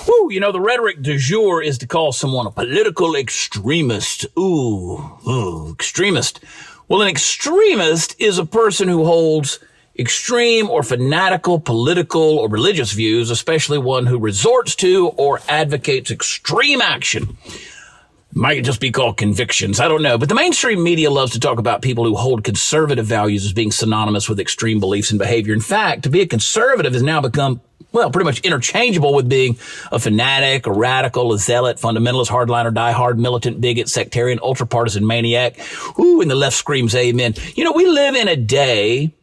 Whew, the rhetoric du jour is to call someone a political extremist. Ooh, extremist. Well, an extremist is a person who holds extreme or fanatical political or religious views, especially one who resorts to or advocates extreme action. Might just be called convictions. I don't know. But the mainstream media loves to talk about people who hold conservative values as being synonymous with extreme beliefs and behavior. In fact, to be a conservative has now become, pretty much interchangeable with being a fanatic, a radical, a zealot, fundamentalist, hardliner, diehard, militant, bigot, sectarian, ultra-partisan maniac. Ooh, and the left screams amen. We live in a day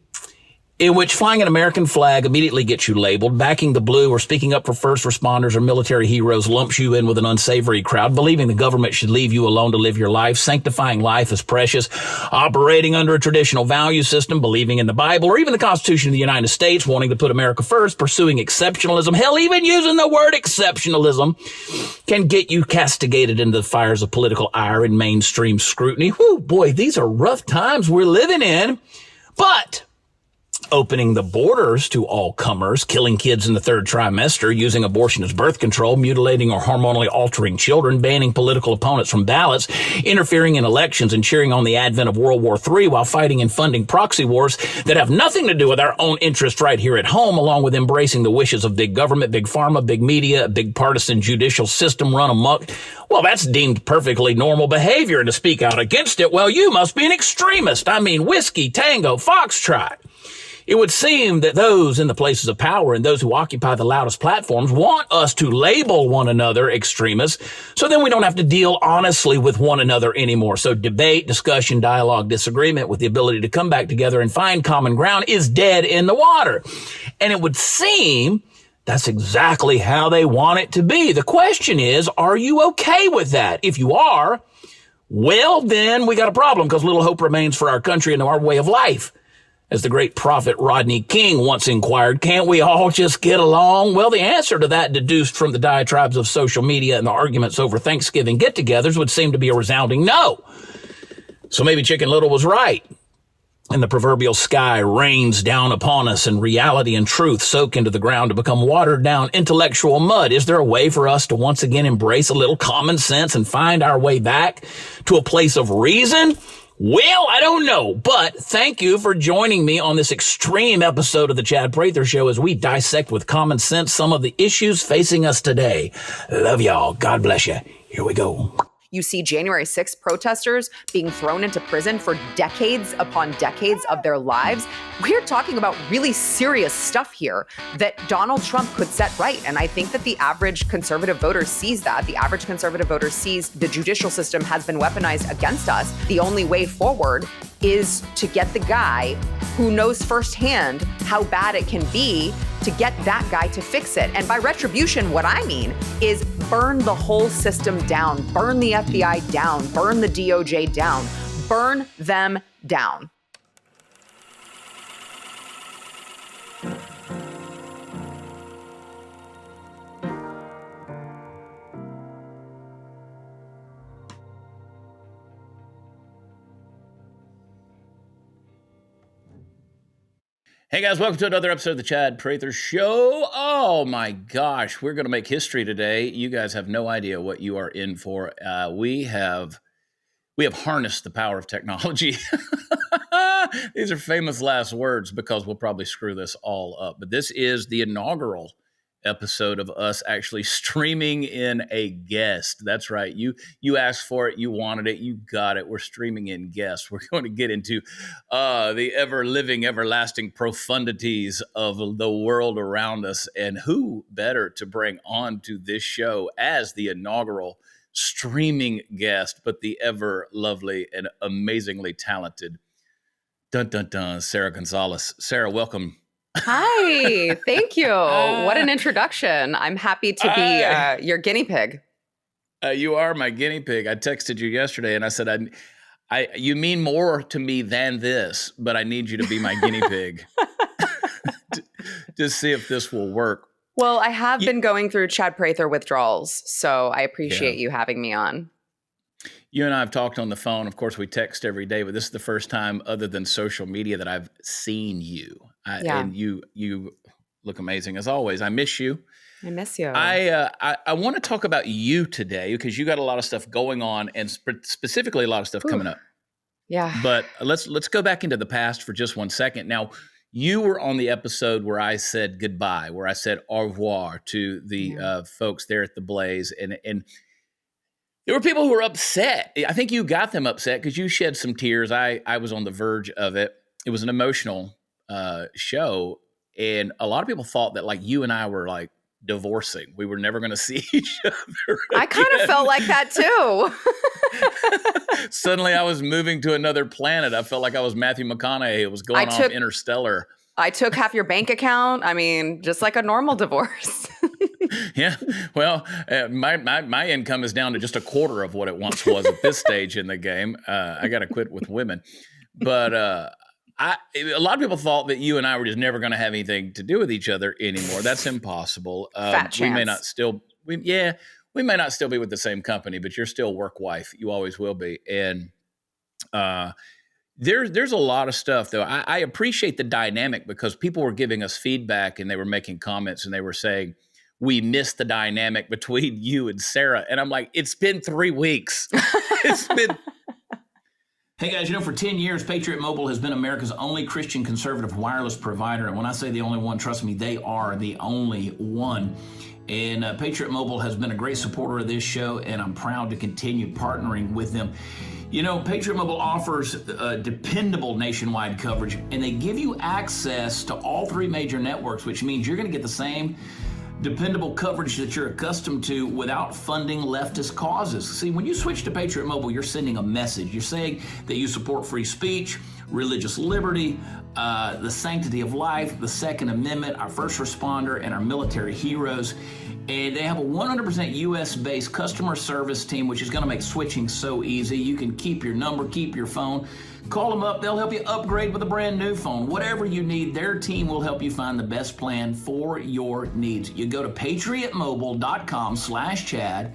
in which flying an American flag immediately gets you labeled, backing the blue or speaking up for first responders or military heroes lumps you in with an unsavory crowd, believing the government should leave you alone to live your life, sanctifying life as precious, operating under a traditional value system, believing in the Bible or even the Constitution of the United States, wanting to put America first, pursuing exceptionalism. Hell, even using the word exceptionalism can get you castigated into the fires of political ire and mainstream scrutiny. Whew, boy, these are rough times we're living in. But opening the borders to all comers, killing kids in the third trimester, using abortion as birth control, mutilating or hormonally altering children, banning political opponents from ballots, interfering in elections, and cheering on the advent of World War III while fighting and funding proxy wars that have nothing to do with our own interest right here at home, along with embracing the wishes of big government, big pharma, big media, a big partisan judicial system run amok. Well, that's deemed perfectly normal behavior, and to speak out against it, well, you must be an extremist. I mean, whiskey, tango, foxtrot. It would seem that those in the places of power and those who occupy the loudest platforms want us to label one another extremists, so then we don't have to deal honestly with one another anymore. So debate, discussion, dialogue, disagreement with the ability to come back together and find common ground is dead in the water. And it would seem that's exactly how they want it to be. The question is, are you okay with that? If you are, well, then we got a problem, because little hope remains for our country and our way of life. As the great prophet Rodney King once inquired, can't we all just get along? Well, the answer to that, deduced from the diatribes of social media and the arguments over Thanksgiving get-togethers, would seem to be a resounding no. So maybe Chicken Little was right, and the proverbial sky rains down upon us, and reality and truth soak into the ground to become watered-down intellectual mud. Is there a way for us to once again embrace a little common sense and find our way back to a place of reason? Well, I don't know, but thank you for joining me on this extreme episode of the Chad Prather Show as we dissect with common sense some of the issues facing us today. Love y'all. God bless you. Here we go. You see January 6th protesters being thrown into prison for decades upon decades of their lives. We're talking about really serious stuff here that Donald Trump could set right. And I think that the average conservative voter sees that. The average conservative voter sees the judicial system has been weaponized against us. The only way forward is to get the guy who knows firsthand how bad it can be to get that guy to fix it. And by retribution, what I mean is burn the whole system down, burn the FBI down, burn the DOJ down, burn them down. Hey guys, welcome to another episode of the Chad Prather Show. Oh my gosh, we're going to make history today. You guys have no idea what you are in for. We have harnessed the power of technology. These are famous last words because we'll probably screw this all up. But this is the inaugural episode of us actually streaming in a guest. That's right. You asked for it. You wanted it. You got it. We're streaming in guests. We're going to get into the ever-living, everlasting profundities of the world around us. And who better to bring on to this show as the inaugural streaming guest, but the ever lovely and amazingly talented Sara Gonzales. Sara, welcome. Hi, thank you. What an introduction. I'm happy to be your guinea pig. You are my guinea pig. I texted you yesterday and I said, you mean more to me than this, but I need you to be my guinea pig to see if this will work. Well, I have been going through Chad Prather withdrawals, so I appreciate you having me on. You and I have talked on the phone. Of course, we text every day, but this is the first time other than social media that I've seen you. And you look amazing as always. I miss you. I miss you. I want to talk about you today because you got a lot of stuff going on and specifically a lot of stuff coming up. Yeah. But let's go back into the past for just 1 second. Now, you were on the episode where I said goodbye, where I said au revoir to the folks there at the Blaze. And there were people who were upset. I think you got them upset because you shed some tears. I was on the verge of it. It was an emotional show. And a lot of people thought that like you and I were like divorcing. We were never going to see each other again. I kind of felt like that too. Suddenly I was moving to another planet. I felt like I was Matthew McConaughey. It was going off Interstellar. I took half your bank account. I mean, just like a normal divorce. Yeah. Well, my income is down to just a quarter of what it once was at this stage in the game. I got to quit with women. But a lot of people thought that you and I were just never going to have anything to do with each other anymore. That's impossible. Fat chance. We may not still be with the same company, but you're still work wife. You always will be. And there's a lot of stuff, though. I appreciate the dynamic because people were giving us feedback and they were making comments and they were saying, we missed the dynamic between you and Sara. And I'm like, it's been 3 weeks. It's been... Hey guys, for 10 years, Patriot Mobile has been America's only Christian conservative wireless provider. And when I say the only one, trust me, they are the only one. And Patriot Mobile has been a great supporter of this show, and I'm proud to continue partnering with them. Patriot Mobile offers dependable nationwide coverage, and they give you access to all 3 major networks, which means you're going to get the same dependable coverage that you're accustomed to without funding leftist causes. See, when you switch to Patriot Mobile, you're sending a message. You're saying that you support free speech, religious liberty, the sanctity of life, the Second Amendment, our first responder, and our military heroes. And they have a 100% US-based customer service team, which is going to make switching so easy. You can keep your number, keep your phone. Call them up. They'll help you upgrade with a brand new phone. Whatever you need, their team will help you find the best plan for your needs. You go to patriotmobile.com/Chad. You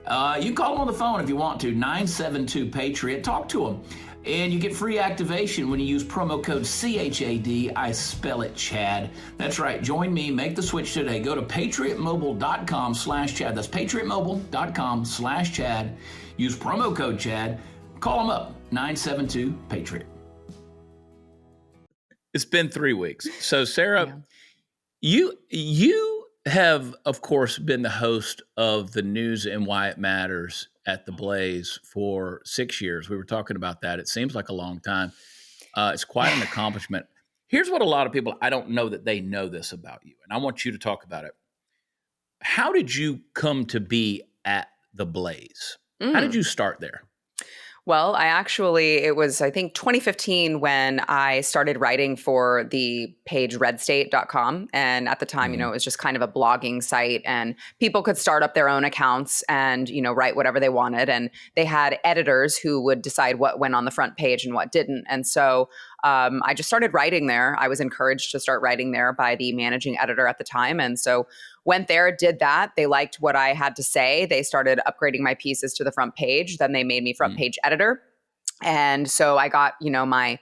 can call them on the phone if you want to, 972-PATRIOT. Talk to them. And you get free activation when you use promo code CHAD. I spell it Chad. That's right. Join me. Make the switch today. Go to patriotmobile.com/Chad. That's patriotmobile.com/Chad. Use promo code Chad. Call them up. 972-PATRIOT. It's been 3 weeks. So, Sara, you have, of course, been the host of the News and Why It Matters at the Blaze for 6 years. We were talking about that. It seems like a long time. It's quite an accomplishment. Here's what a lot of people, I don't know that they know this about you, and I want you to talk about it. How did you come to be at the Blaze? How did you start there? Well, it was, I think, 2015 when I started writing for the page redstate.com. And at the time, it was just kind of a blogging site and people could start up their own accounts and, write whatever they wanted. And they had editors who would decide what went on the front page and what didn't. And so I just started writing there. I was encouraged to start writing there by the managing editor at the time. And so went there, did that. They liked what I had to say. They started upgrading my pieces to the front page. Then they made me front page editor. And so I got, my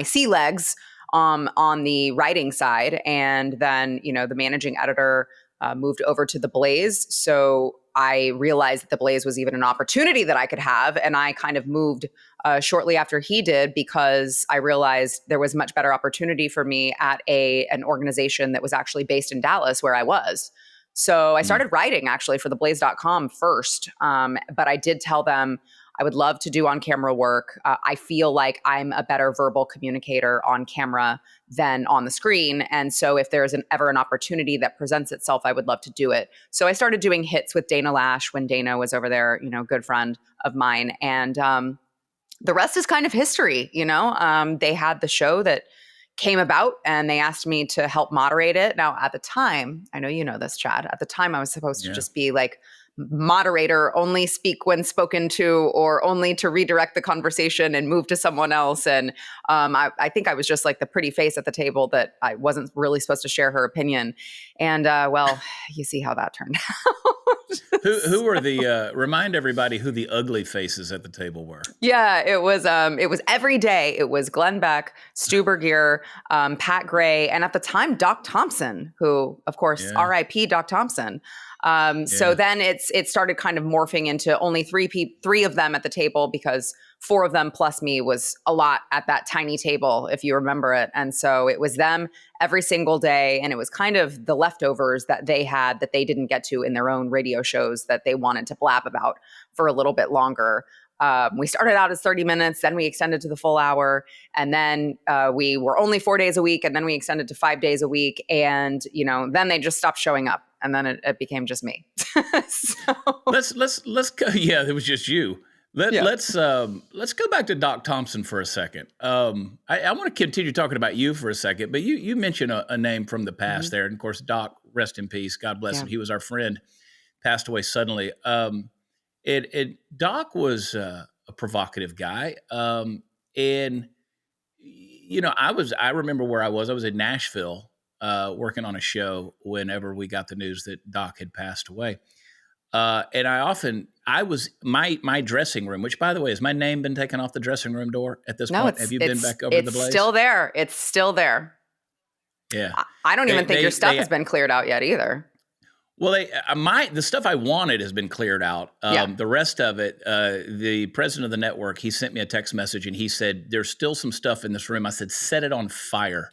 sea legs on the writing side. And then, the managing editor moved over to the Blaze. So I realized that the Blaze was even an opportunity that I could have. And I kind of moved shortly after he did because I realized there was much better opportunity for me at an organization that was actually based in Dallas where I was. So I started writing actually for theblaze.com first. But I did tell them I would love to do on-camera work. I feel like I'm a better verbal communicator on camera than on the screen. And so if there's ever an opportunity that presents itself, I would love to do it. So I started doing hits with Dana Lash when Dana was over there, good friend of mine. And the rest is kind of history, They had the show that came about and they asked me to help moderate it. Now, at the time, I know you know this, Chad, at the time I was supposed to just be like, moderator, only speak when spoken to, or only to redirect the conversation and move to someone else. And I think I was just like the pretty face at the table that I wasn't really supposed to share her opinion. And well, you see how that turned out. Who were the remind everybody who the ugly faces at the table were? Yeah, it was every day. It was Glenn Beck, Stu Burgier, Pat Gray, and at the time Doc Thompson, who of course R.I.P. Doc Thompson. So then it started kind of morphing into only three of them at the table, because 4 of them plus me was a lot at that tiny table, if you remember it. And so it was them every single day. And it was kind of the leftovers that they had that they didn't get to in their own radio shows that they wanted to blab about for a little bit longer. We started out as 30 minutes, then we extended to the full hour, and then we were only 4 days a week, and then we extended to 5 days a week, and then they just stopped showing up, and then it became just me. So let's go. Yeah, it was just you. Let's go back to Doc Thompson for a second. I want to continue talking about you for a second, but you mentioned a name from the past there, and of course, Doc, rest in peace, God bless him. He was our friend, passed away suddenly. Doc was a provocative guy, and I remember where I was. I was in Nashville working on a show whenever we got the news that Doc had passed away. And my dressing room, which by the way, has my name been taken off the dressing room door at this point? Have you been back over the Blaze? It's still there. It's still there. Yeah. I don't even think your stuff has been cleared out yet either. Well, the stuff I wanted has been cleared out. The rest of it, the president of the network, he sent me a text message and he said, there's still some stuff in this room. I said, set it on fire.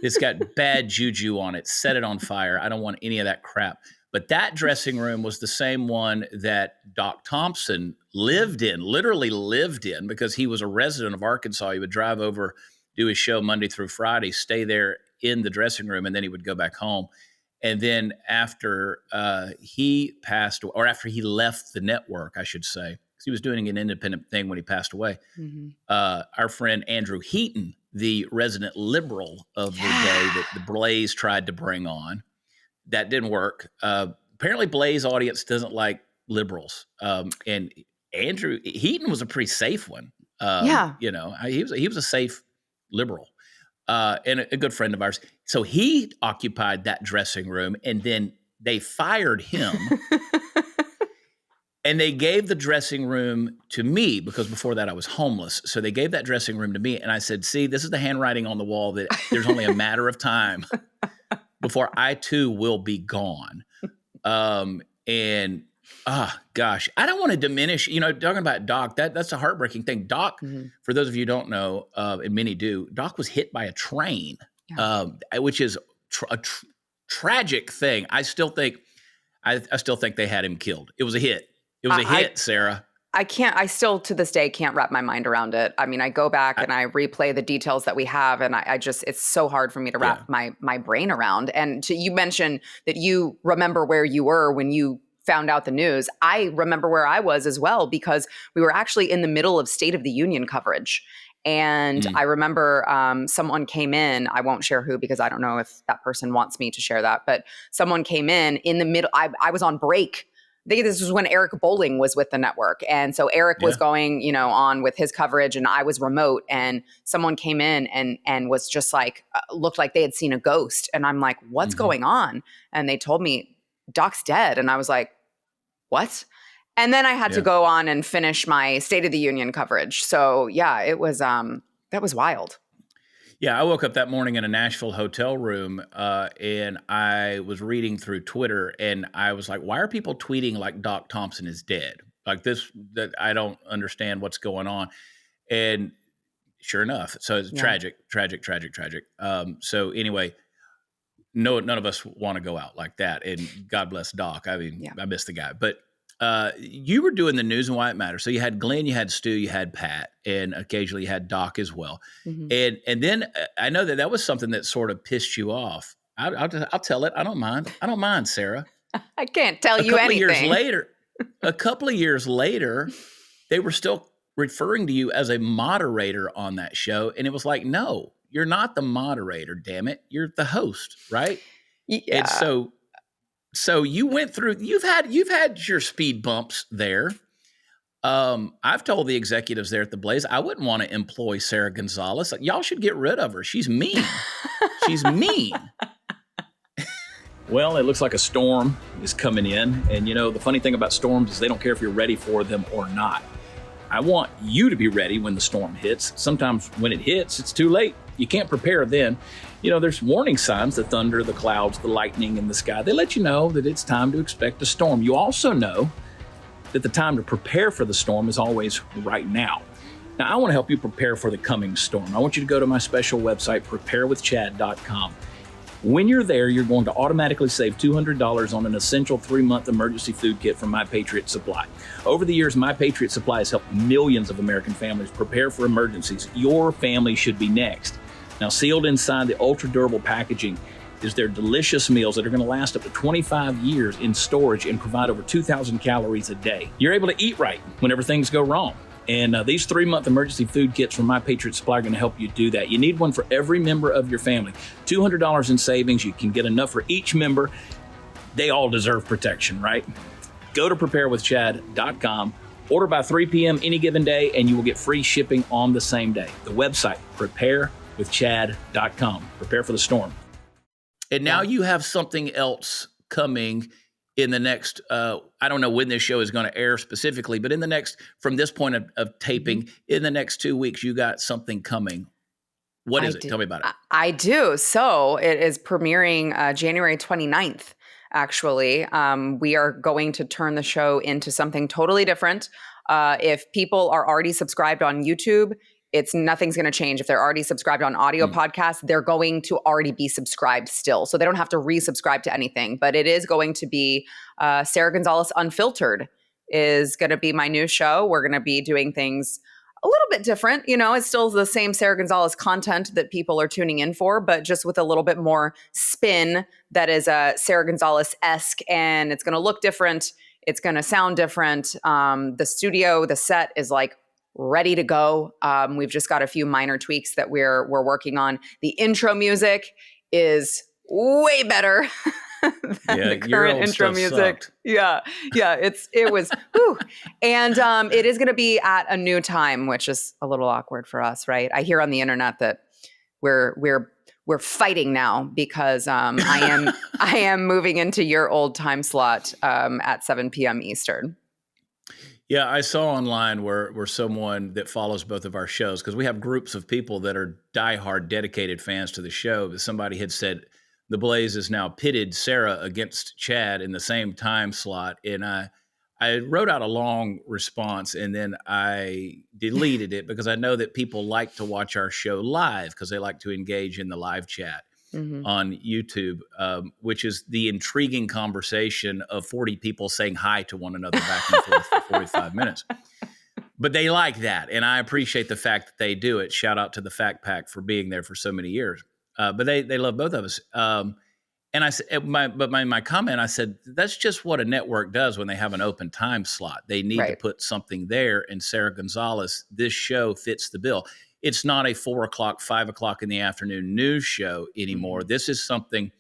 It's got bad juju on it. Set it on fire. I don't want any of that crap. But that dressing room was the same one that Doc Thompson literally lived in, because he was a resident of Arkansas. He would drive over, do his show Monday through Friday, stay there in the dressing room, and then he would go back home. And then after he passed, or after he left the network, I should say, because he was doing an independent thing when he passed away, our friend Andrew Heaton, the resident liberal of the day that the Blaze tried to bring on, that didn't work. Apparently, Blaze audience doesn't like liberals. And Andrew Heaton was a pretty safe one. He was a safe liberal. And a good friend of ours. So he occupied that dressing room, and then they fired him. And they gave the dressing room to me, because before that I was homeless. So they gave that dressing room to me. And I said, see, this is the handwriting on the wall that there's only a matter of time before I too will be gone. Gosh, I don't want to diminish, talking about Doc, that's a heartbreaking thing. Doc, for those of you who don't know, and many do, Doc was hit by a train, which is a tragic thing. I still think they had him killed. It was a hit. It was a hit, Sarah. I still to this day can't wrap my mind around it. I mean, I go back and I replay the details that we have, and I just, it's so hard for me to wrap my brain around. And you mentioned that you remember where you were when you found out the news. I remember where I was as well, because we were actually in the middle of State of the Union coverage. And I remember someone came in, I won't share who, because I don't know if that person wants me to share that, but someone came in the middle. I was on break. I think this was when Eric Bolling was with the network. And so Eric was going, on with his coverage, and I was remote, and someone came in and was just like, looked like they had seen a ghost. And I'm like, what's going on? And they told me, Doc's dead. And I was like, what? And then I had to go on and finish my State of the Union coverage. So it was, that was wild. Yeah, I woke up that morning in a Nashville hotel room, and I was reading through Twitter, and I was like, why are people tweeting like Doc Thompson is dead? Like this, that I don't understand what's going on. And sure enough, so it's tragic. So anyway, none of us want to go out like that. And God bless Doc. I mean, I miss the guy. But you were doing the news and why it matters. So you had Glenn, you had Stu, you had Pat, and occasionally you had Doc as well. And then I know that was something that sort of pissed you off. I'll tell it. I don't mind, Sarah. I can't tell you anything. A couple of years later, they were still referring to you as a moderator on that show. And it was like, no, you're not the moderator, damn it. You're the host, right? Yeah. And so you went through, you've had your speed bumps there. I've told the executives there at the Blaze, I wouldn't want to employ Sara Gonzales. Y'all should get rid of her. She's mean. She's mean. Well, it looks like a storm is coming in. And the funny thing about storms is they don't care if you're ready for them or not. I want you to be ready when the storm hits. Sometimes when it hits, it's too late. You can't prepare then. There's warning signs, the thunder, the clouds, the lightning in the sky. They let you know that it's time to expect a storm. You also know that the time to prepare for the storm is always right now. Now, I want to help you prepare for the coming storm. I want you to go to my special website, preparewithchad.com. When you're there, you're going to automatically save $200 on an essential 3-month emergency food kit from My Patriot Supply. Over the years, My Patriot Supply has helped millions of American families prepare for emergencies. Your family should be next. Now, sealed inside the ultra-durable packaging is their delicious meals that are going to last up to 25 years in storage and provide over 2,000 calories a day. You're able to eat right whenever things go wrong. And these 3-month emergency food kits from My Patriot Supply are going to help you do that. You need one for every member of your family. $200 in savings. You can get enough for each member. They all deserve protection, right? Go to preparewithchad.com. Order by 3 p.m. any given day, and you will get free shipping on the same day. The website, preparewithchad.com. Prepare for the storm. And now you have something else coming in the next, I don't know when this show is going to air specifically, but in the next, from this point of taping, in the next 2 weeks, you got something coming. What is it? Tell me about it. I do. So it is premiering January 29th, actually. We are going to turn the show into something totally different. If people are already subscribed on YouTube, nothing's going to change. If they're already subscribed on audio podcasts, they're going to already be subscribed still. So they don't have to resubscribe to anything. But it is going to be Sara Gonzales Unfiltered is going to be my new show. We're going to be doing things a little bit different. It's still the same Sara Gonzales content that people are tuning in for, but just with a little bit more spin that is Sara Gonzales-esque, and it's going to look different. It's going to sound different. The studio, the set is ready to go. We've just got a few minor tweaks that we're working on. The intro music is way better than the current intro music. Sucked. Yeah. It was, whew. And it is going to be at a new time, which is a little awkward for us, right? I hear on the internet that we're fighting now because I am moving into your old time slot at 7 p.m. Eastern. Yeah, I saw online where someone that follows both of our shows, because we have groups of people that are diehard, dedicated fans to the show, but somebody had said the Blaze has now pitted Sara against Chad in the same time slot. And I wrote out a long response, and then I deleted it because I know that people like to watch our show live because they like to engage in the live chat. On YouTube, which is the intriguing conversation of 40 people saying hi to one another back and forth for 45 minutes. But they like that, and I appreciate the fact that they do it. Shout out to the Fact Pack for being there for so many years. But they love both of us. And I said, my comment, I said, that's just what a network does when they have an open time slot. They need to put something there, and Sara Gonzales, this show fits the bill. It's not a 4 o'clock, 5 o'clock in the afternoon news show anymore. This is something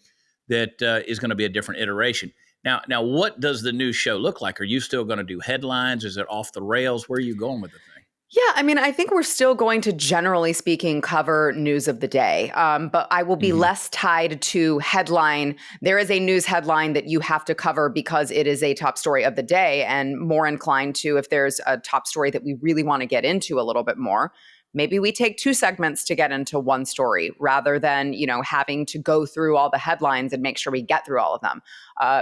that is going to be a different iteration. Now, what does the new show look like? Are you still going to do headlines? Is it off the rails? Where are you going with the thing? Yeah, I think we're still going to, generally speaking, cover news of the day, but I will be less tied to headline. There is a news headline that you have to cover because it is a top story of the day, and more inclined to, if there's a top story that we really want to get into a little bit more, maybe we take 2 segments to get into one story rather than, having to go through all the headlines and make sure we get through all of them.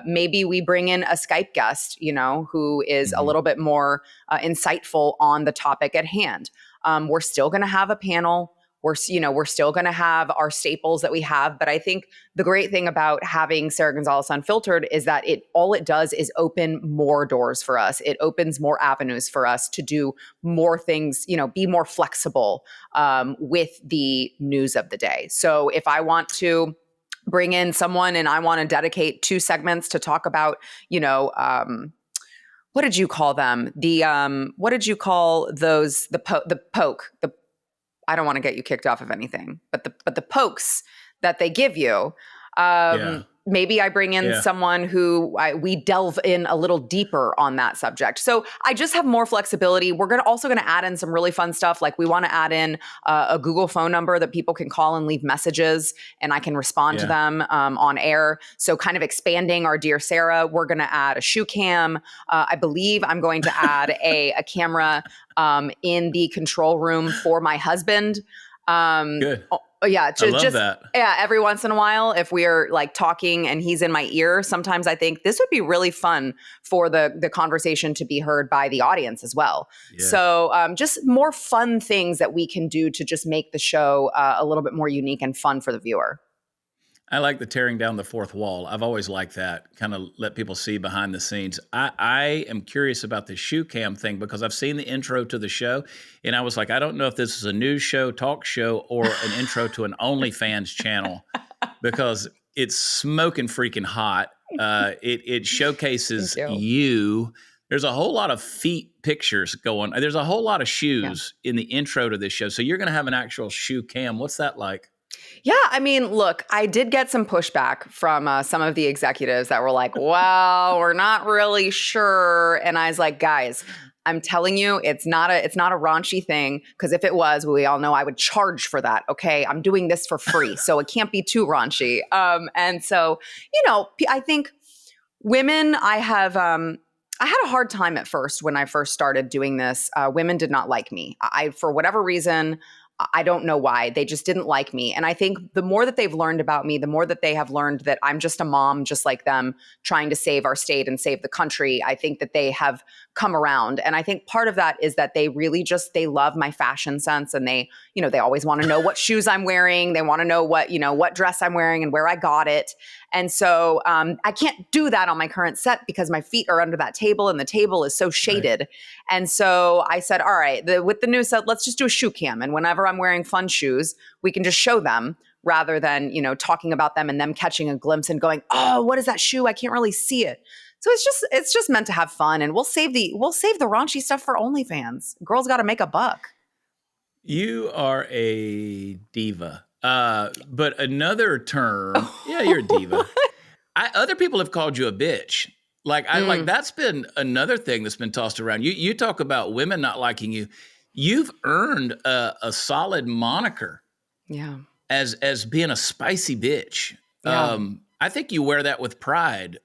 Maybe we bring in a Skype guest, who is a little bit more insightful on the topic at hand. We're still going to have a panel. We're still going to have our staples that we have. But I think the great thing about having Sara Gonzales Unfiltered is that all it does is open more doors for us. It opens more avenues for us to do more things, be more flexible with the news of the day. So if I want to bring in someone and I want to dedicate 2 segments to talk about, what did you call them? What did you call those? The poke. I don't want to get you kicked off of anything, but the pokes that they give you. Maybe I bring in someone who we delve in a little deeper on that subject. So I just have more flexibility. We're also going to add in some really fun stuff. Like we want to add in a Google phone number that people can call and leave messages, and I can respond to them on air. So kind of expanding our Dear Sara. We're going to add a shoe cam. I believe I'm going to add a camera in the control room for my husband. Good. Yeah, I love that. Yeah, every once in a while, if we're like talking and he's in my ear, sometimes I think this would be really fun for the conversation to be heard by the audience as well. Yeah. So just more fun things that we can do to just make the show a little bit more unique and fun for the viewer. I like the tearing down the fourth wall. I've always liked that, kind of let people see behind the scenes. I am curious about the shoe cam thing because I've seen the intro to the show, and I was like, I don't know if this is a news show, talk show, or an intro to an OnlyFans channel because it's smoking freaking hot. It showcases you. There's a whole lot of feet pictures going. There's a whole lot of shoes in the intro to this show. So you're going to have an actual shoe cam. What's that like? Yeah, I mean, look, I did get some pushback from some of the executives that were like, well, we're not really sure. And I was like, guys, I'm telling you, it's not a raunchy thing, because if it was, we all know I would charge for that. Okay, I'm doing this for free, so it can't be too raunchy. And so, I think women, I had a hard time at first when I first started doing this. Women did not like me. For whatever reason, I don't know why. They just didn't like me. And I think the more that they've learned about me, the more that they have learned that I'm just a mom just like them, trying to save our state and save the country. I think that they have come around. And I think part of that is that they really they love my fashion sense, and they always want to know what shoes I'm wearing. They want to know what dress I'm wearing and where I got it. And so I can't do that on my current set because my feet are under that table and the table is so shaded. Right. And so I said, all right, with the new set, let's just do a shoe cam. And whenever I'm wearing fun shoes, we can just show them rather than, talking about them and them catching a glimpse and going, oh, what is that shoe? I can't really see it. So it's just meant to have fun, and we'll save the raunchy stuff for OnlyFans. Girls got to make a buck. You are a diva. But another term, you're a diva. Other people have called you a bitch. Like that's been another thing that's been tossed around. You talk about women not liking you. You've earned a solid moniker. Yeah. As being a spicy bitch. Yeah. I think you wear that with pride.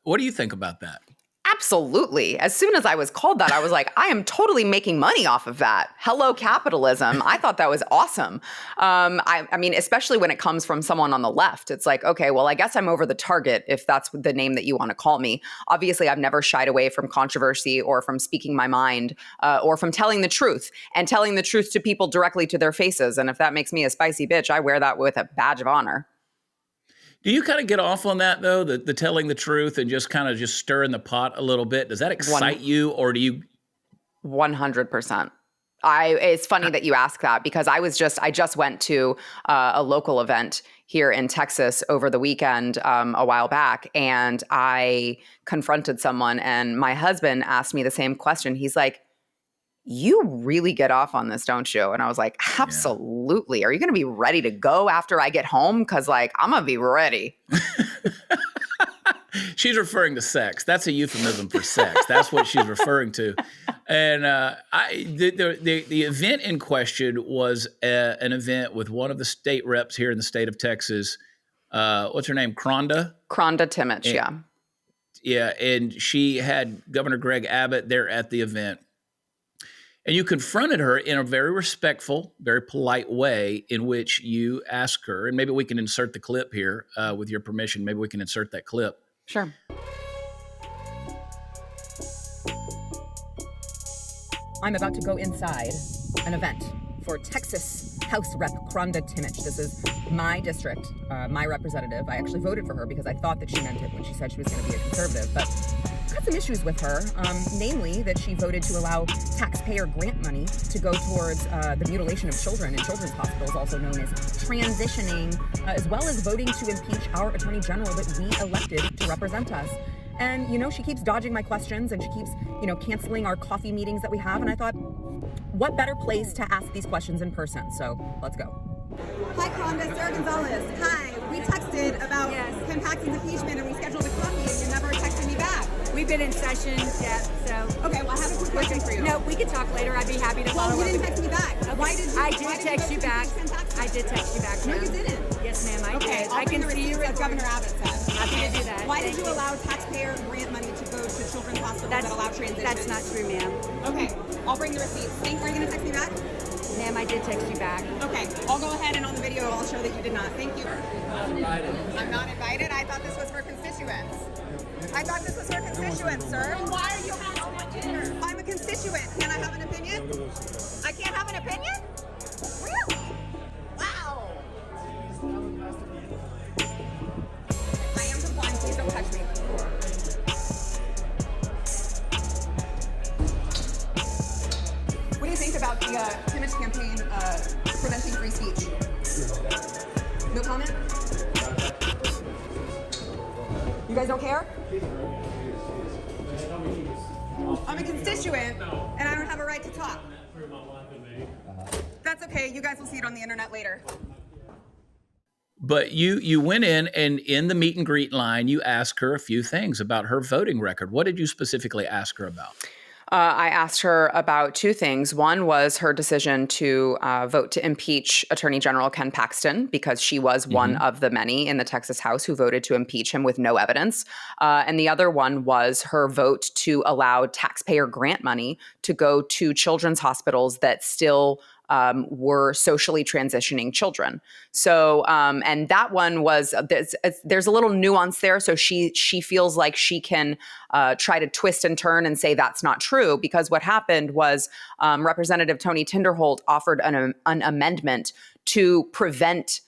What do you think about that? Absolutely. As soon as I was called that, I was like, I am totally making money off of that. Hello, capitalism. I thought that was awesome. I mean, especially when it comes from someone on the left. It's like, okay, well, I guess I'm over the target if that's the name that you want to call me. Obviously, I've never shied away from controversy or from speaking my mind or from telling the truth and telling the truth to people directly to their faces. And if that makes me a spicy bitch, I wear that with a badge of honor. Do you kind of get off on that, though, the telling the truth and just kind of just stirring the pot a little bit? Does that excite you, or do you? 100%. It's funny that you ask that, because I just went to a local event here in Texas over the weekend a while back, and I confronted someone, and my husband asked me the same question. He's like, you really get off on this, don't you? And I was like, absolutely. Yeah. Are you going to be ready to go after I get home? Because I'm going to be ready. She's referring to sex. That's a euphemism for sex. That's what she's referring to. And the event in question was an event with one of the state reps here in the state of Texas. What's her name? Kronda Thimesch, yeah. Yeah, and she had Governor Greg Abbott there at the event. And you confronted her in a very respectful, very polite way, in which you asked her, and maybe we can insert the clip here with your permission. Maybe we can insert that clip. Sure. I'm about to go inside an event for Texas House Rep Kronda Thimesch. This is my district, my representative. I actually voted for her because I thought that she meant it when she said she was going to be a conservative. But I've had some issues with her, namely that she voted to allow taxpayer grant money to go towards the mutilation of children in children's hospitals, also known as transitioning, as well as voting to impeach our attorney general that we elected to represent us. And, she keeps dodging my questions, and she keeps, canceling our coffee meetings that we have. And I thought, what better place to ask these questions in person? So let's go. Hi, Kronda. Sara Gonzales. Hi. We texted about Ken Paxton's impeachment and we scheduled a coffee and you never texted me back. We've been in session, so. Okay, well, I have a quick question for you. No, we can talk later. I'd be happy to follow up. Well, you didn't text me back. Okay. Why did you? I did text you back. I did text you back. No, you didn't. Yes, ma'am, I Okay, did. I'll I bring can the see you. receipts as Governor Abbott said. Happy to do that. Why did Thank you allow taxpayer grant money to go to children's hospitals that allow transition? That's not true, ma'am. Okay, I'll bring the receipts. Are you going to text me back? Ma'am, I did text you back. Okay, I'll go ahead and on the video I'll show that you did not. Thank you. I'm not invited. I thought this was for constituents. I thought this was for constituents, sir. Why are you here? I'm a constituent. Can I have an opinion? I can't have an opinion? Really? Wow. I am compliant. Please don't touch me. What do you think about the Thimesch campaign preventing free speech? No comment? You guys don't care? I'm a constituent, and I don't have a right to talk. That's okay. You guys will see it on the internet later. But you went in, and in the meet and greet line, you asked her a few things about her voting record. What did you specifically ask her about? I asked her about two things. One was her decision to vote to impeach Attorney General Ken Paxton because she was one of the many in the Texas House who voted to impeach him with no evidence. And the other one was her vote to allow taxpayer grant money to go to children's hospitals that still were socially transitioning children. So, and that one was, there's a little nuance there. So she feels like she can try to twist and turn and say that's not true, because what happened was Representative Tony Tinderholt offered an amendment to prevent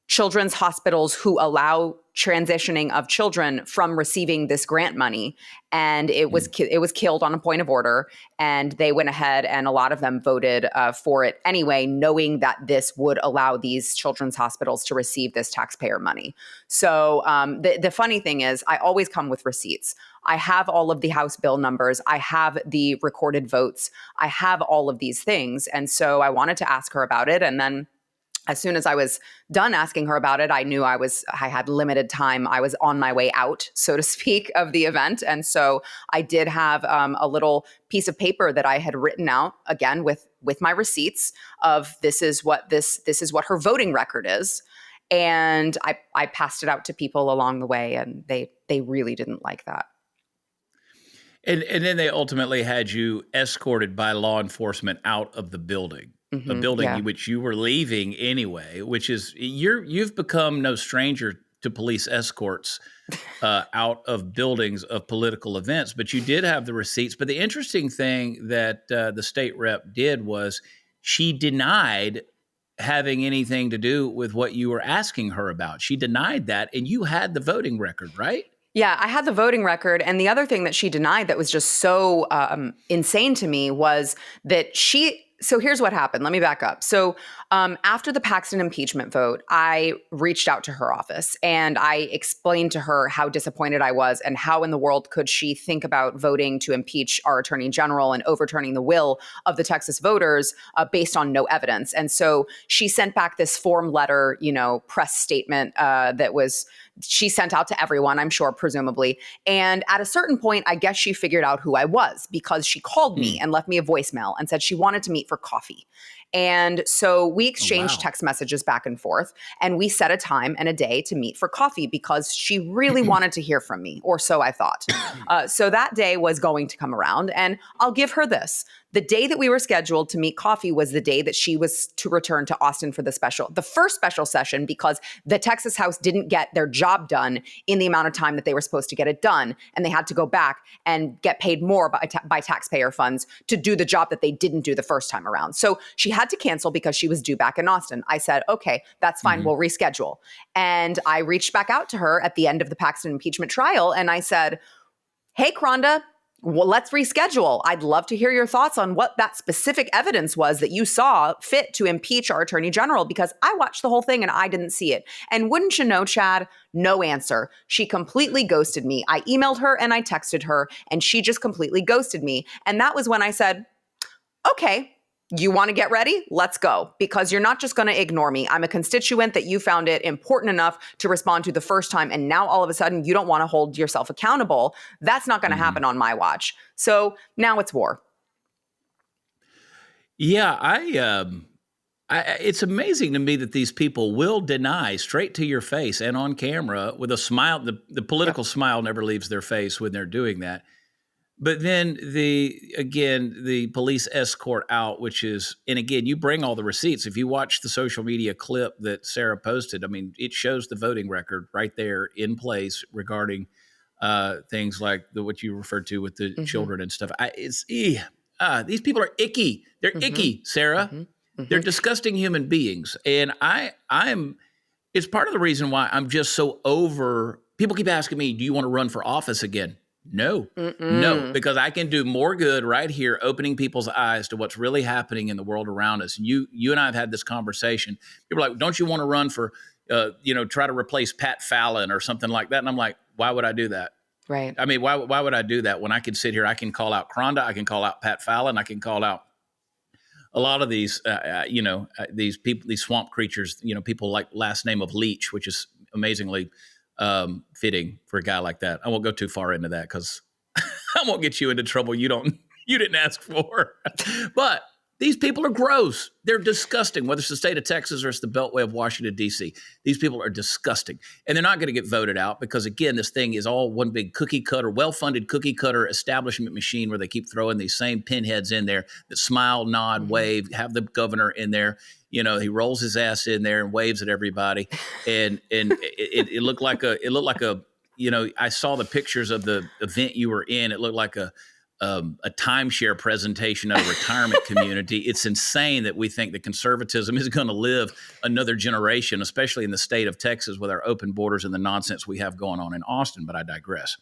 children's hospitals who allow transitioning of children from receiving this grant money, and it was killed on a point of order. And they went ahead, and a lot of them voted for it anyway, knowing that this would allow these children's hospitals to receive this taxpayer money. So the funny thing is, I always come with receipts. I have all of the House bill numbers. I have the recorded votes. I have all of these things, and so I wanted to ask her about it, and then as soon as I was done asking her about it, I knew I had limited time. I was on my way out, so to speak, of the event. And so I did have a little piece of paper that I had written out, again, with my receipts of this is what her voting record is. And I passed it out to people along the way, and they really didn't like that. And then they ultimately had you escorted by law enforcement out of the building. A building which you were leaving anyway, which is you've become no stranger to police escorts out of buildings of political events, but you did have the receipts. But the interesting thing that the state rep did was she denied having anything to do with what you were asking her about. She denied that, and you had the voting record, right? Yeah, I had the voting record. And the other thing that she denied that was just so insane to me was that so here's what happened. Let me back up. So after the Paxton impeachment vote, I reached out to her office and I explained to her how disappointed I was and how in the world could she think about voting to impeach our attorney general and overturning the will of the Texas voters based on no evidence. And so she sent back this form letter, press statement she sent out to everyone, I'm sure, presumably. And at a certain point, I guess she figured out who I was because she called me and left me a voicemail and said she wanted to meet for coffee. And so we exchanged text messages back and forth, and we set a time and a day to meet for coffee because she really wanted to hear from me, or so I thought. So that day was going to come around, and I'll give her this. The day that we were scheduled to meet coffee was the day that she was to return to Austin for the first special session, because the Texas House didn't get their job done in the amount of time that they were supposed to get it done. And they had to go back and get paid more by taxpayer funds to do the job that they didn't do the first time around. So she had to cancel because she was due back in Austin. I said, okay, that's fine. We'll reschedule. And I reached back out to her at the end of the Paxton impeachment trial. And I said, hey, Kronda, well, let's reschedule. I'd love to hear your thoughts on what that specific evidence was that you saw fit to impeach our attorney general, because I watched the whole thing and I didn't see it. And wouldn't you know, Chad, no answer. She completely ghosted me. I emailed her and I texted her, and she just completely ghosted me. And that was when I said, okay, You want to get ready? Let's go. Because you're not just going to ignore me. I'm a constituent that you found it important enough to respond to the first time. And now all of a sudden you don't want to hold yourself accountable. That's not going to happen on my watch. So now it's war. Yeah, it's amazing to me that these people will deny straight to your face and on camera with a smile. The political smile never leaves their face when they're doing that. But then the police escort out, which is, and again, you bring all the receipts. If you watch the social media clip that Sara posted, I mean, it shows the voting record right there in place regarding things like what you referred to with the children and stuff. These people are icky. They're icky, Sara. They're disgusting human beings. And it's part of the reason why I'm just so over. People keep asking me, do you want to run for office again? No, because I can do more good right here, opening people's eyes to what's really happening in the world around us. You and I have had this conversation. People are like, don't you want to run for, try to replace Pat Fallon or something like that? And I'm like, why would I do that? Right. I mean, why would I do that when I can sit here? I can call out Kronda. I can call out Pat Fallon. I can call out a lot of these, these people, these swamp creatures, people like last name of Leach, which is amazingly fitting for a guy like that. I won't go too far into that because I won't get you into trouble you didn't ask for. But these people are gross. They're disgusting, whether it's the state of Texas or it's the Beltway of Washington, D.C. These people are disgusting. And they're not going to get voted out because, again, this thing is all one big cookie cutter, well-funded cookie cutter establishment machine where they keep throwing these same pinheads in there that smile, nod, wave, have the governor in there. He rolls his ass in there and waves at everybody. And it looked like a, I saw the pictures of the event you were in. It looked like a timeshare presentation at a retirement community. It's insane that we think that conservatism is going to live another generation, especially in the state of Texas with our open borders and the nonsense we have going on in Austin. But I digress.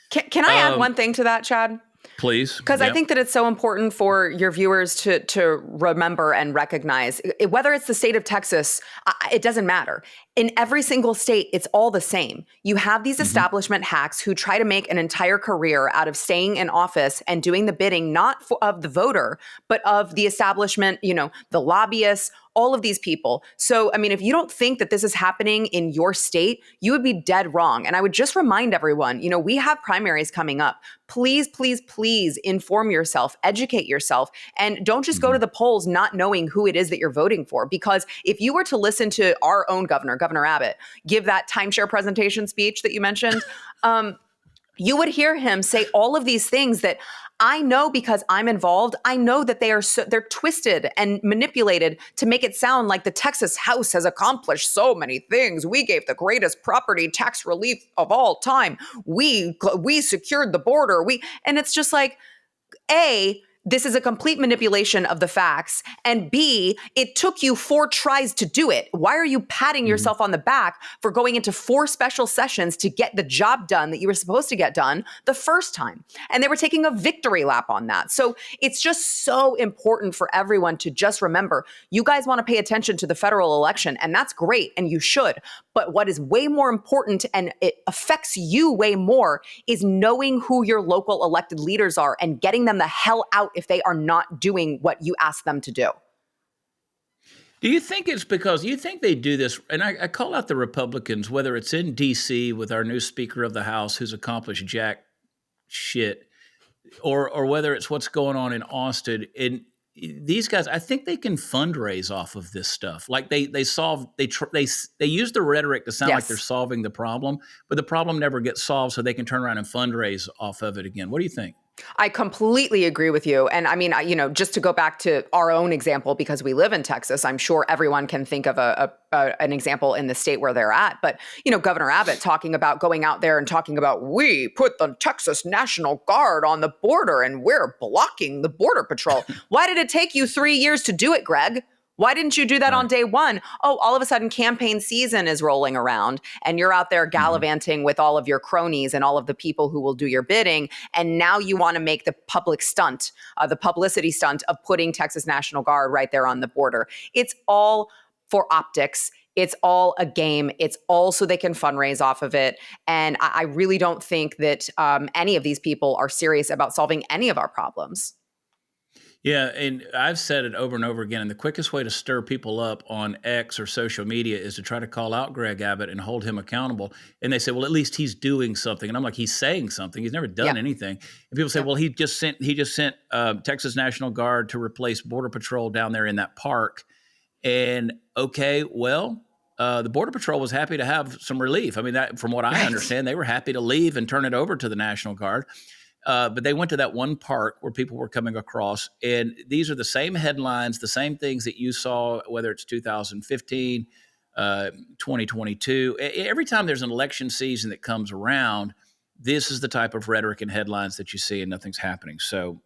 Can I add one thing to that, Chad? Please. Because I think that it's so important for your viewers to remember and recognize, whether it's the state of Texas, it doesn't matter. In every single state, it's all the same. You have these establishment hacks who try to make an entire career out of staying in office and doing the bidding, not of the voter, but of the establishment, the lobbyists, all of these people. So, I mean, if you don't think that this is happening in your state, you would be dead wrong. And I would just remind everyone, we have primaries coming up. Please, please, please inform yourself, educate yourself, and don't just go to the polls not knowing who it is that you're voting for. Because if you were to listen to our own Governor Abbott, give that timeshare presentation speech that you mentioned, you would hear him say all of these things that I know because I'm involved. I know that they're twisted and manipulated to make it sound like the Texas House has accomplished so many things. We gave the greatest property tax relief of all time. We secured the border. And it's just like, A, this is a complete manipulation of the facts. And B, it took you 4 tries to do it. Why are you patting yourself on the back for going into 4 special sessions to get the job done that you were supposed to get done the first time? And they were taking a victory lap on that. So it's just so important for everyone to just remember, you guys want to pay attention to the federal election, and that's great, and you should. But what is way more important, and it affects you way more, is knowing who your local elected leaders are and getting them the hell out if they are not doing what you ask them to do. Do you think it's because you think they do this? And I call out the Republicans, whether it's in D.C. with our new Speaker of the House who's accomplished jack shit, or whether it's what's going on in Austin. And these guys, I think they can fundraise off of this stuff. Like they use the rhetoric to sound like they're solving the problem, but the problem never gets solved, so they can turn around and fundraise off of it again. What do you think? I completely agree with you. And I mean, just to go back to our own example, because we live in Texas, I'm sure everyone can think of an example in the state where they're at. But, Governor Abbott talking about going out there and talking about, we put the Texas National Guard on the border and we're blocking the Border Patrol. Why did it take you 3 years to do it, Greg? Why didn't you do that on day one? Oh, all of a sudden campaign season is rolling around and you're out there gallivanting with all of your cronies and all of the people who will do your bidding. And now you want to make the public stunt, the publicity stunt of putting Texas National Guard right there on the border. It's all for optics. It's all a game. It's all so they can fundraise off of it. And I really don't think that any of these people are serious about solving any of our problems. Yeah, and I've said it over and over again, and the quickest way to stir people up on X or social media is to try to call out Greg Abbott and hold him accountable. And they say, well, at least he's doing something. And I'm like, he's saying something. He's never done anything. And people say, well, he just sent Texas National Guard to replace Border Patrol down there in that park. And okay, well, the Border Patrol was happy to have some relief. I mean, from what I understand, they were happy to leave and turn it over to the National Guard. But they went to that one park where people were coming across, and these are the same headlines, the same things that you saw, whether it's 2015, 2022. Every time there's an election season that comes around, this is the type of rhetoric and headlines that you see, and nothing's happening. So,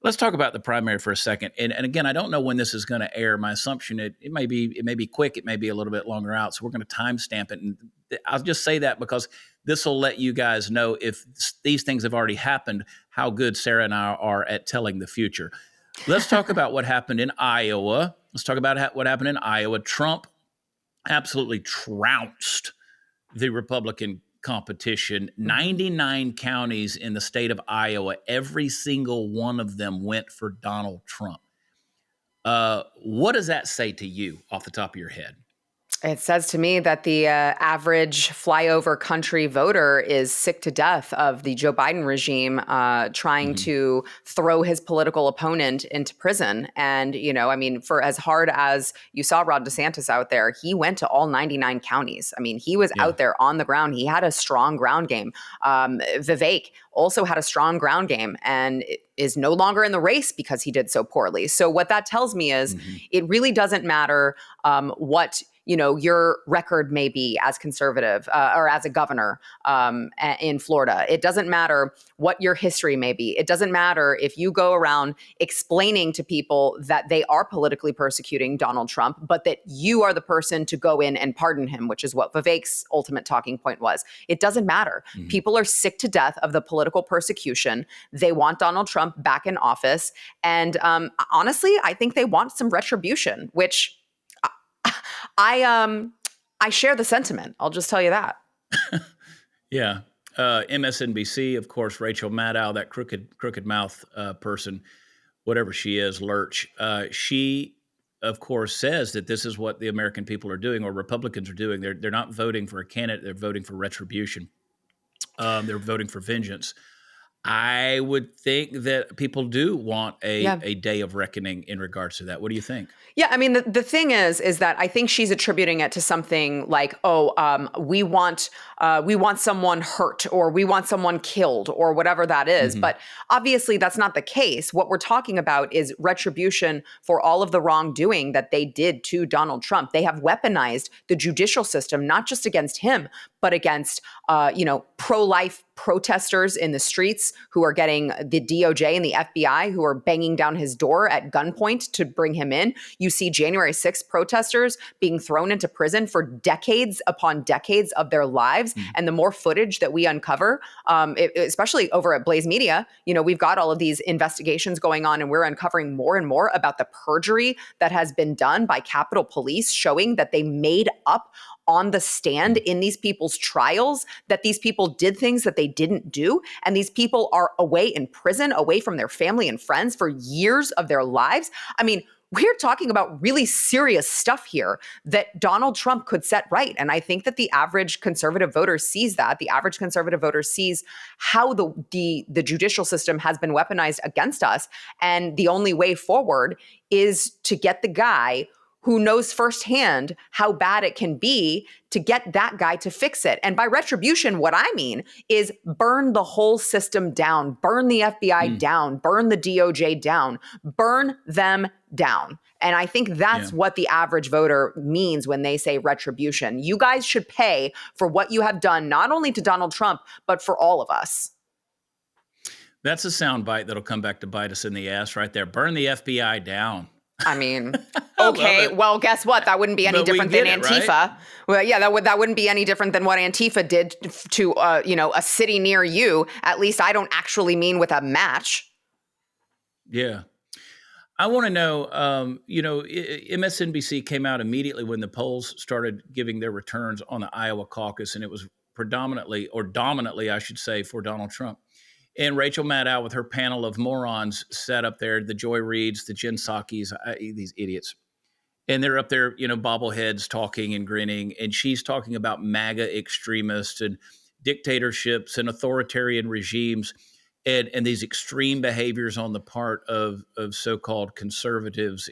let's talk about the primary for a second. And again, I don't know when this is going to air. My assumption it may be quick, it may be a little bit longer out. So we're going to timestamp it, and I'll just say that because this will let you guys know if these things have already happened, how good Sara and I are at telling the future. Let's talk about what happened in Iowa. Let's talk about what happened in Iowa. Trump absolutely trounced the Republican competition. 99 counties in the state of Iowa, every single one of them went for Donald Trump. What does that say to you off the top of your head? It says to me that the average flyover country voter is sick to death of the Joe Biden regime trying to throw his political opponent into prison. And, for as hard as you saw Ron DeSantis out there, he went to all 99 counties. I mean, he was out there on the ground. He had a strong ground game. Vivek also had a strong ground game and is no longer in the race because he did so poorly. So what that tells me is it really doesn't matter what your record may be as conservative or as a governor in Florida. It doesn't matter what your history may be. It doesn't matter if you go around explaining to people that they are politically persecuting Donald Trump, but that you are the person to go in and pardon him, which is what Vivek's ultimate talking point was. It doesn't matter. People are sick to death of the political persecution. They want Donald Trump back in office. And honestly, I think they want some retribution, which I share the sentiment. I'll just tell you that. Yeah. MSNBC, of course, Rachel Maddow, that crooked mouth person, whatever she is, Lurch. She, of course, says that this is what the American people are doing, or Republicans are doing. They're not voting for a candidate. They're voting for retribution. They're voting for vengeance. I would think that people do want a day of reckoning in regards to that. What do you think? Yeah, I mean, the thing is that I think she's attributing it to something like, we want someone hurt, or we want someone killed, or whatever that is. But obviously that's not the case. What we're talking about is retribution for all of the wrongdoing that they did to Donald Trump. They have weaponized the judicial system, not just against him, but against, pro-life protesters in the streets who are getting the DOJ and the FBI who are banging down his door at gunpoint to bring him in. You see January 6th protesters being thrown into prison for decades upon decades of their lives. And the more footage that we uncover, especially over at Blaze Media, we've got all of these investigations going on, and we're uncovering more and more about the perjury that has been done by Capitol Police, showing that they made up on the stand in these people's trials, that these people did things that they didn't do. And these people are away in prison, away from their family and friends for years of their lives. I mean, we're talking about really serious stuff here that Donald Trump could set right. And I think that the average conservative voter sees that. The average conservative voter sees how the judicial system has been weaponized against us. And the only way forward is to get the guy who knows firsthand how bad it can be, to get that guy to fix it. And by retribution, what I mean is burn the whole system down, burn the FBI down, burn the DOJ down, burn them down. And I think that's what the average voter means when they say retribution. You guys should pay for what you have done, not only to Donald Trump, but for all of us. That's a soundbite that'll come back to bite us in the ass right there. Burn the FBI down. I mean, okay, well, guess what? That wouldn't be any different than Antifa. Right? Well, yeah, that wouldn't be any different than what Antifa did to, a city near you. At least I don't actually mean with a match. Yeah. I want to know, MSNBC came out immediately when the polls started giving their returns on the Iowa caucus, and it was predominantly, or dominantly, I should say, for Donald Trump. And Rachel Maddow with her panel of morons sat up there, the Joy Reids, the Jen Psaki's, these idiots. And they're up there, bobbleheads talking and grinning. And she's talking about MAGA extremists and dictatorships and authoritarian regimes and these extreme behaviors on the part of so-called conservatives,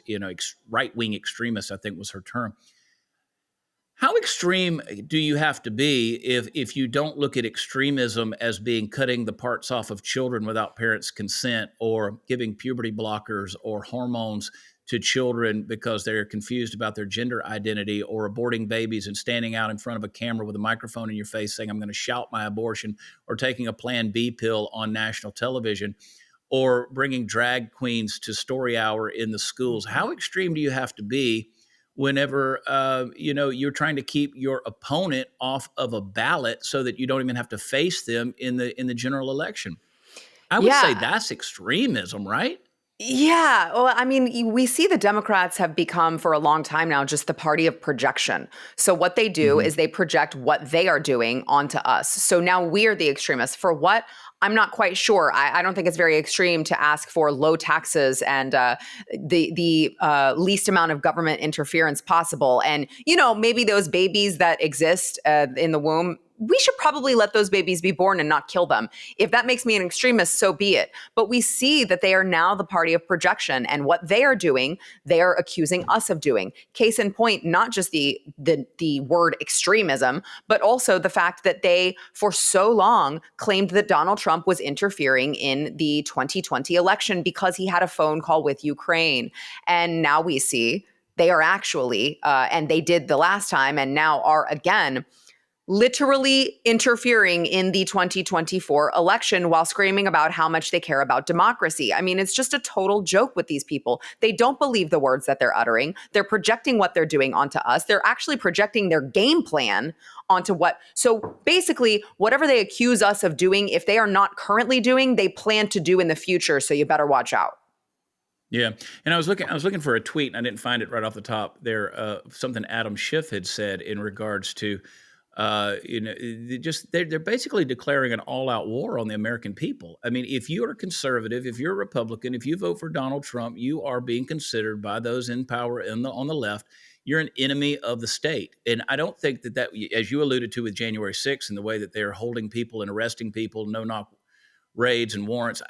right-wing extremists, I think was her term. How extreme do you have to be if you don't look at extremism as being cutting the parts off of children without parents' consent, or giving puberty blockers or hormones to children because they're confused about their gender identity, or aborting babies and standing out in front of a camera with a microphone in your face saying, I'm going to shout my abortion, or taking a Plan B pill on national television, or bringing drag queens to story hour in the schools? How extreme do you have to be whenever you're trying to keep your opponent off of a ballot so that you don't even have to face them in the general election? I would say that's extremism, right? Yeah. Well, I mean, we see the Democrats have become for a long time now just the party of projection. So what they do is they project what they are doing onto us. So now we're the extremists. For what? I'm not quite sure. I don't think it's very extreme to ask for low taxes and the least amount of government interference possible. And, maybe those babies that exist in the womb, we should probably let those babies be born and not kill them. If that makes me an extremist, so be it. But we see that they are now the party of projection, and what they are doing, they are accusing us of doing. Case in point, not just the word extremism, but also the fact that they, for so long, claimed that Donald Trump was interfering in the 2020 election because he had a phone call with Ukraine. And now we see they are actually, and they did the last time and now are again, literally interfering in the 2024 election while screaming about how much they care about democracy. I mean, it's just a total joke with these people. They don't believe the words that they're uttering. They're projecting what they're doing onto us. They're actually projecting their game plan onto what. So basically, whatever they accuse us of doing, if they are not currently doing, they plan to do in the future. So you better watch out. Yeah, and I was looking for a tweet, and I didn't find it right off the top. There, something Adam Schiff had said in regards to they're basically declaring an all-out war on the American people. I mean, if you are conservative, if you're a Republican, if you vote for Donald Trump, you are being considered by those in power on the left, you're an enemy of the state. And I don't think that, as you alluded to with January 6th and the way that they're holding people and arresting people, no-knock raids and warrants,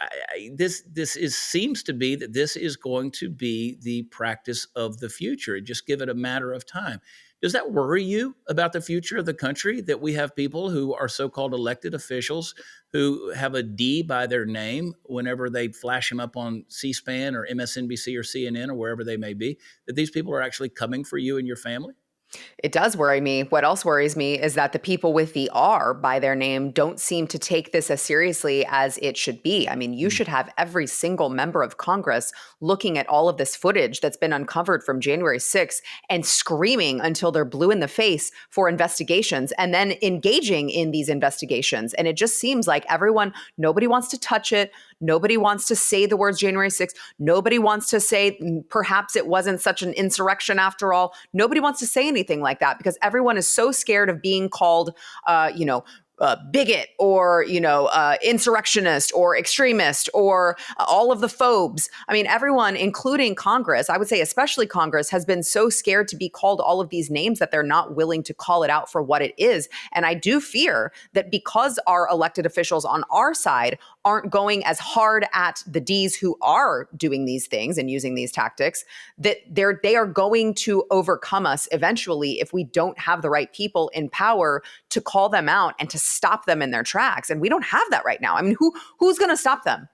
seems to be that this is going to be the practice of the future. Just give it a matter of time. Does that worry you about the future of the country, that we have people who are so-called elected officials who have a D by their name whenever they flash them up on C-SPAN or MSNBC or CNN or wherever they may be, that these people are actually coming for you and your family? It does worry me. What else worries me is that the people with the R by their name don't seem to take this as seriously as it should be. I mean, you should have every single member of Congress looking at all of this footage that's been uncovered from January 6th and screaming until they're blue in the face for investigations and then engaging in these investigations. And it just seems like nobody wants to touch it. Nobody wants to say the words January 6th. Nobody wants to say perhaps it wasn't such an insurrection after all. Nobody wants to say anything like that because everyone is so scared of being called, bigot or, insurrectionist or extremist or all of the phobes. I mean, everyone, including Congress, I would say especially Congress, has been so scared to be called all of these names that they're not willing to call it out for what it is. And I do fear that because our elected officials on our side aren't going as hard at the Ds who are doing these things and using these tactics, that they are going to overcome us eventually if we don't have the right people in power to call them out and to stop them in their tracks. And we don't have that right now. I mean, who's going to stop them?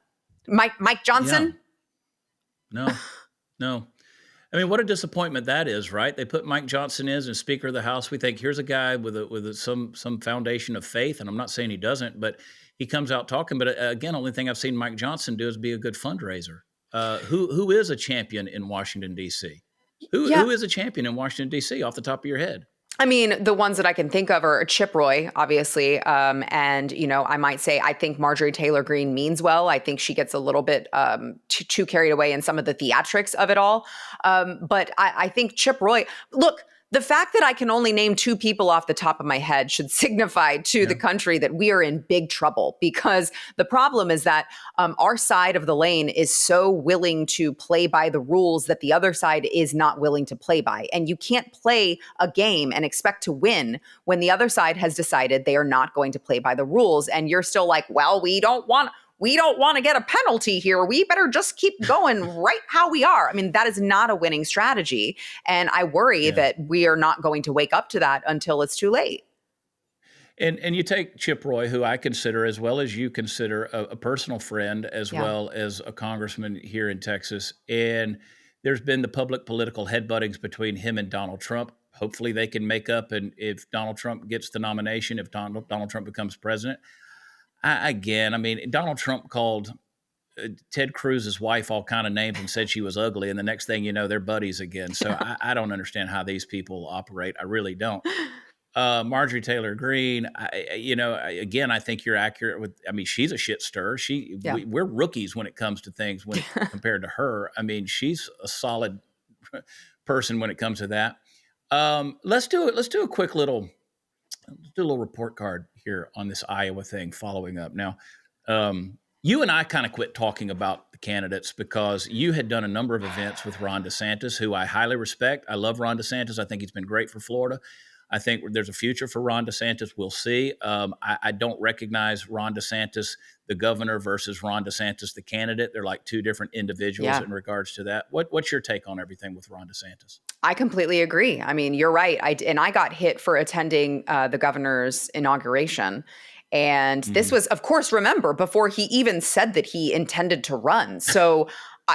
Mike Johnson? Yeah. No. I mean, what a disappointment that is, right? They put Mike Johnson in as Speaker of the House. We think here's a guy with some foundation of faith, and I'm not saying he doesn't, but he comes out talking. But again, only thing I've seen Mike Johnson do is be a good fundraiser. Who is a champion in Washington, D.C.? Who is a champion in Washington, D.C. off the top of your head? I mean, the ones that I can think of are Chip Roy, obviously. And, I might say I think Marjorie Taylor Greene means well. I think she gets a little bit too carried away in some of the theatrics of it all. But I think Chip Roy, look, The fact that I can only name 2 people off the top of my head should signify to the country that we are in big trouble, because the problem is that our side of the lane is so willing to play by the rules that the other side is not willing to play by. And you can't play a game and expect to win when the other side has decided they are not going to play by the rules. And you're still like, well, we don't want to get a penalty here. We better just keep going right how we are. I mean, that is not a winning strategy. And I worry that we are not going to wake up to that until it's too late. And you take Chip Roy, who I consider, as well as you consider, a personal friend, as well as a congressman here in Texas. And there's been the public political headbuttings between him and Donald Trump. Hopefully they can make up. And if Donald Trump gets the nomination, if Donald Trump becomes president, Donald Trump called Ted Cruz's wife all kind of names and said she was ugly. And the next thing you know, they're buddies again. So I don't understand how these people operate. I really don't. Marjorie Taylor Greene, I think you're accurate with, she's a shit stir. We're rookies when it comes to things compared to her. I mean, she's a solid person when it comes to that. Let's do a quick little report card here on this Iowa thing following up. Now, you and I kind of quit talking about the candidates because you had done a number of events with Ron DeSantis, who I highly respect. I love Ron DeSantis. I think he's been great for Florida. I think there's a future for Ron DeSantis. We'll see. I don't recognize Ron DeSantis, the governor, versus Ron DeSantis, the candidate. They're like 2 different individuals in regards to that. What's your take on everything with Ron DeSantis? I completely agree. I mean, you're right. I got hit for attending the governor's inauguration. And this was, of course, remember, before he even said that he intended to run. So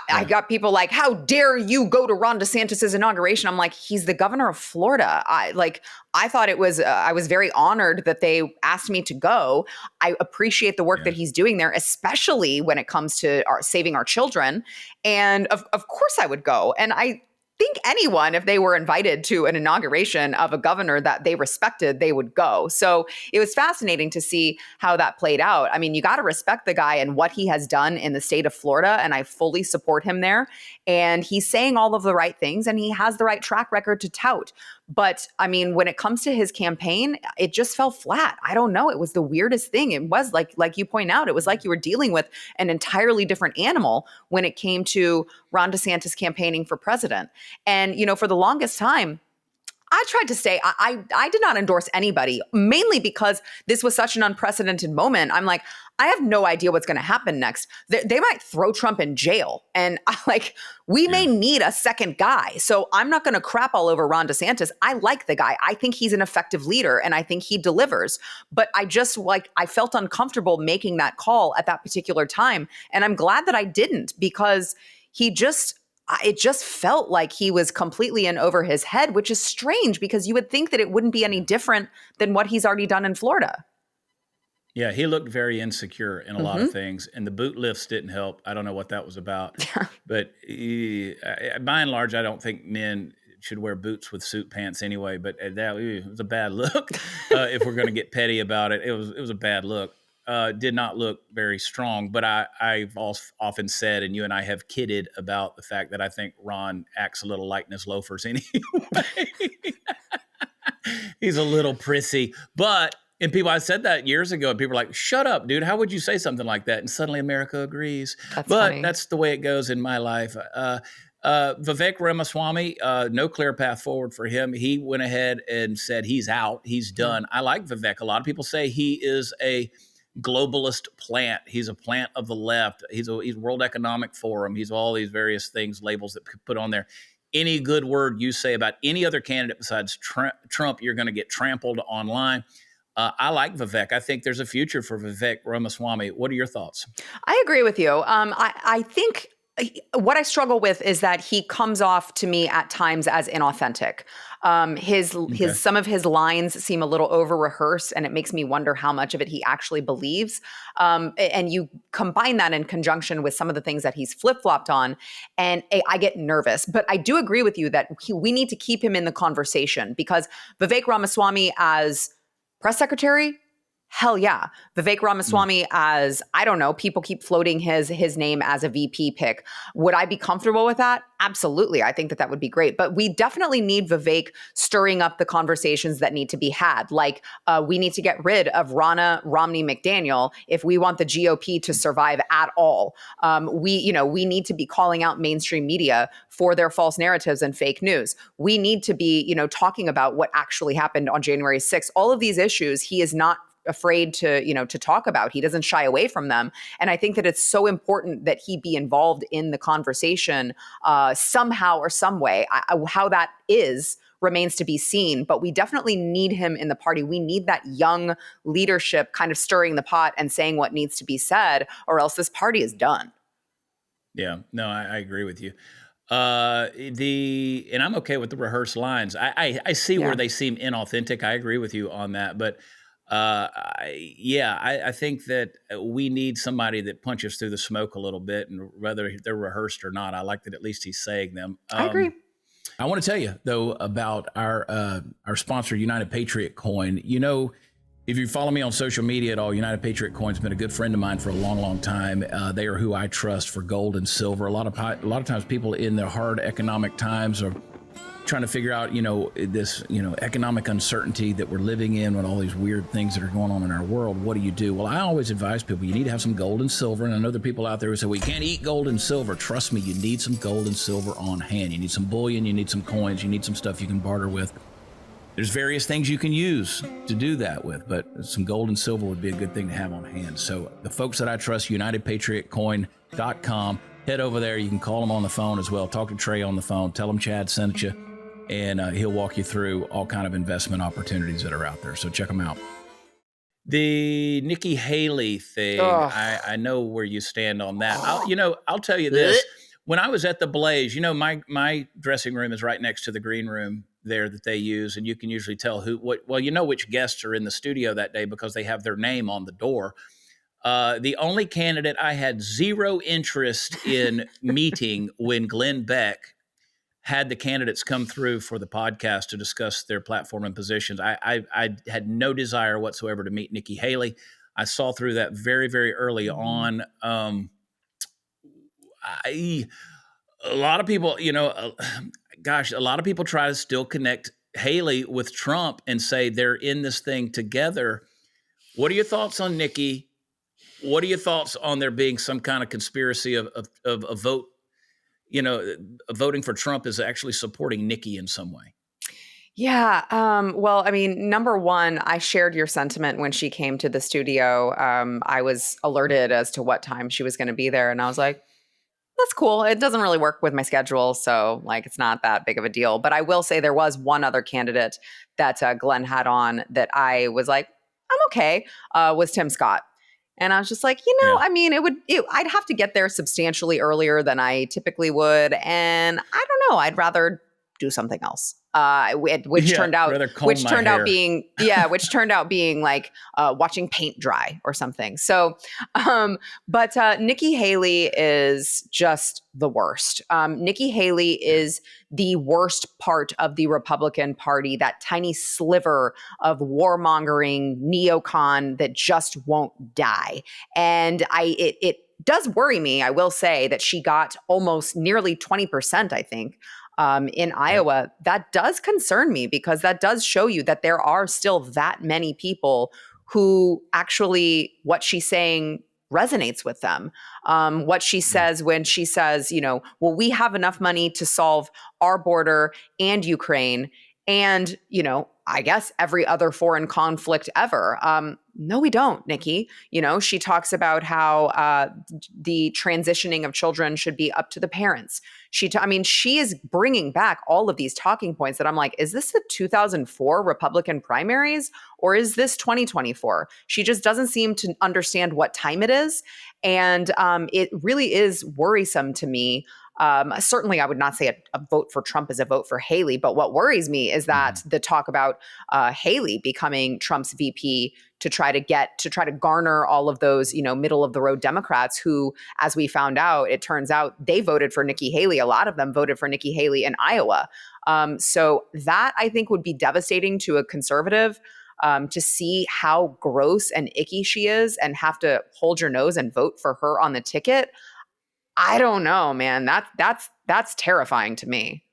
I got people like, how dare you go to Ron DeSantis's inauguration? I'm like, he's the governor of Florida. I thought it was, I was very honored that they asked me to go. I appreciate the work that he's doing there, especially when it comes to saving our children. And of course I would go. And I think anyone, if they were invited to an inauguration of a governor that they respected, they would go. So it was fascinating to see how that played out. I mean, you got to respect the guy and what he has done in the state of Florida, and I fully support him there. And he's saying all of the right things, and he has the right track record to tout. But I mean, when it comes to his campaign, it just fell flat. I don't know. It was the weirdest thing. It was like you point out, it was like you were dealing with an entirely different animal when it came to Ron DeSantis campaigning for president. And, for the longest time, I tried to say I did not endorse anybody, mainly because this was such an unprecedented moment. I'm like, I have no idea what's going to happen next. They might throw Trump in jail. And we may need a second guy. So I'm not going to crap all over Ron DeSantis. I like the guy. I think he's an effective leader and I think he delivers. But I just I felt uncomfortable making that call at that particular time. And I'm glad that I didn't, because it just felt like he was completely in over his head, which is strange because you would think that it wouldn't be any different than what he's already done in Florida. Yeah, he looked very insecure in a lot of things, and the boot lifts didn't help. I don't know what that was about. But by and large, I don't think men should wear boots with suit pants anyway, but that it was a bad look. If we're going to get petty about it, it was a bad look. Did not look very strong, but I've often said, and you and I have kidded about the fact that I think Ron acts a little like his loafers anyway. He's a little prissy, and I said that years ago, and people were like, shut up, dude. How would you say something like that? And suddenly America agrees. That's funny. That's the way it goes in my life. Vivek Ramaswamy, no clear path forward for him. He went ahead and said he's out. He's done. I like Vivek. A lot of people say he is a globalist plant. He's a plant of the left. He's World Economic Forum. He's all these various things, labels that put on there. Any good word you say about any other candidate besides Trump, you're going to get trampled online. I like Vivek. I think there's a future for Vivek Ramaswamy. What are your thoughts? I agree with you. I think what I struggle with is that he comes off to me at times as inauthentic. Some of his lines seem a little over rehearsed, and it makes me wonder how much of it he actually believes. And you combine that in conjunction with some of the things that he's flip-flopped on, and I get nervous. But I do agree with you that we need to keep him in the conversation, because Vivek Ramaswamy as press secretary, Hell yeah. Vivek Ramaswamy as, I don't know, people keep floating his name as a VP pick. Would I be comfortable with that? Absolutely. I think that would be great. But we definitely need Vivek stirring up the conversations that need to be had. Like we need to get rid of Ronna Romney McDaniel if we want the GOP to survive at all. We need to be calling out mainstream media for their false narratives and fake news. We need to be, talking about what actually happened on January 6th. All of these issues, he is not afraid to talk about. He doesn't shy away from them. And I think that it's so important that he be involved in the conversation somehow or some way. How that is remains to be seen, but we definitely need him in the party. We need that young leadership kind of stirring the pot and saying what needs to be said, or else this party is done. Yeah, no, I agree with you. And I'm okay with the rehearsed lines. I see where they seem inauthentic. I agree with you on that, but I think that we need somebody that punches through the smoke a little bit, and whether they're rehearsed or not, I like that at least he's saying them. I agree. I want to tell you though about our sponsor, United Patriot Coin. If you follow me on social media at all, United Patriot Coin's been a good friend of mine for a long, long time. They are who I trust for gold and silver. A lot of times people in the hard economic times are trying to figure out, this, economic uncertainty that we're living in with all these weird things that are going on in our world. What do you do? Well, I always advise people, you need to have some gold and silver. And I know there are people out there who say, we can't eat gold and silver. Trust me, you need some gold and silver on hand. You need some bullion, you need some coins, you need some stuff you can barter with. There's various things you can use to do that with, but some gold and silver would be a good thing to have on hand. So the folks that I trust, UnitedPatriotCoin.com, head over there. You can call them on the phone as well. Talk to Trey on the phone. Tell him Chad sent you. And he'll walk you through all kind of investment opportunities that are out there. So check them out. The Nikki Haley thing, I know where you stand on that. I'll tell you this. When I was at the Blaze, my dressing room is right next to the green room there that they use. And you can usually tell which guests are in the studio that day because they have their name on the door. The only candidate I had zero interest in meeting when Glenn Beck had the candidates come through for the podcast to discuss their platform and positions. I had no desire whatsoever to meet Nikki Haley. I saw through that very, very early on. A lot of people, a lot of people try to still connect Haley with Trump and say they're in this thing together. What are your thoughts on Nikki? What are your thoughts on there being some kind of conspiracy of a vote? Voting for Trump is actually supporting Nikki in some way. Yeah. Well, I mean, number one, I shared your sentiment when she came to the studio. I was alerted as to what time she was going to be there. And I was like, that's cool. It doesn't really work with my schedule. So it's not that big of a deal. But I will say there was one other candidate that Glenn had on that I was like, I'm okay, was Tim Scott. And I was just like, I mean, I'd have to get there substantially earlier than I typically would. And I don't know, I'd rather do something else. Which turned out being like watching paint dry or something. So, but Nikki Haley is just the worst. Nikki Haley is the worst part of the Republican Party, that tiny sliver of warmongering neocon that just won't die. And it does worry me, I will say, that she got almost nearly 20%, I think, in Iowa. That does concern me, because that does show you that there are still that many people who actually what she's saying resonates with them. What she says when she says, well, we have enough money to solve our border and Ukraine and, I guess every other foreign conflict ever. No, we don't, Nikki. She talks about how the transitioning of children should be up to the parents. She is bringing back all of these talking points that I'm like, is this the 2004 Republican primaries or is this 2024? She just doesn't seem to understand what time it is. And it really is worrisome to me. Certainly, I would not say a vote for Trump is a vote for Haley. But what worries me is that the talk about Haley becoming Trump's VP to try to garner all of those, middle of the road Democrats who, as we found out, it turns out they voted for Nikki Haley. A lot of them voted for Nikki Haley in Iowa. So that I think would be devastating to a conservative. to see how gross and icky she is and have to hold your nose and vote for her on the ticket. I don't know, man. That's terrifying to me.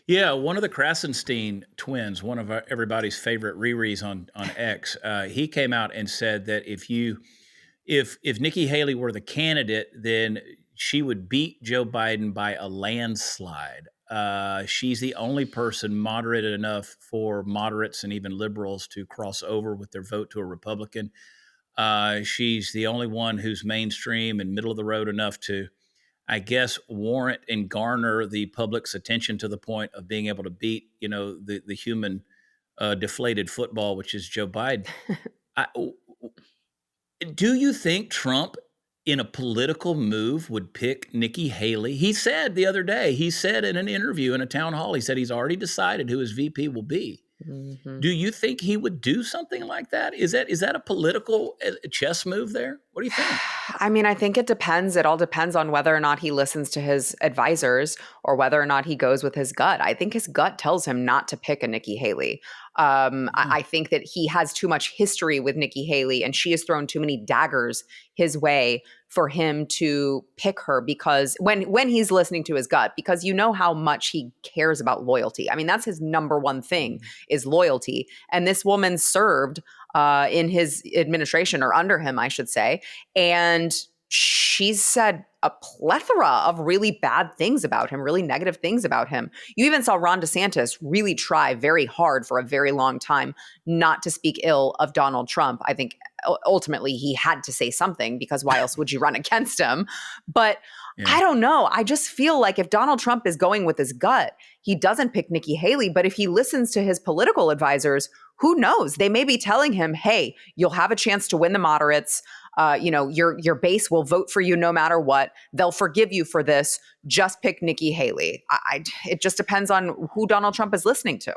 Yeah, one of the Krasenstein twins, one of everybody's favorite Riri's on X, he came out and said that if Nikki Haley were the candidate, then she would beat Joe Biden by a landslide. She's the only person moderate enough for moderates and even liberals to cross over with their vote to a Republican. She's the only one who's mainstream and middle of the road enough to, I guess, warrant and garner the public's attention to the point of being able to beat, the human deflated football, which is Joe Biden. Do you think Trump, in a political move, would pick Nikki Haley? He said the other day, in an interview in a town hall, he said he's already decided who his VP will be. Mm-hmm. Do you think he would do something like that? Is that a political chess move there? What do you think? I mean, I think it depends. It all depends on whether or not he listens to his advisors or whether or not he goes with his gut. I think his gut tells him not to pick a Nikki Haley. I think that he has too much history with Nikki Haley, and she has thrown too many daggers his way for him to pick her, because when he's listening to his gut, because you know how much he cares about loyalty. I mean, that's his number one thing is loyalty. And this woman served in his administration, or under him, I should say. And she's said a plethora of really bad things about him, really negative things about him. You even saw Ron DeSantis really try very hard for a very long time not to speak ill of Donald Trump. I think ultimately he had to say something, because why else would you run against him? But yeah. I don't know. I just feel like if Donald Trump is going with his gut, he doesn't pick Nikki Haley. But if he listens to his political advisors, who knows? They may be telling him, hey, you'll have a chance to win the moderates. Your base will vote for you no matter what. They'll forgive you for this. Just pick Nikki Haley. It just depends on who Donald Trump is listening to.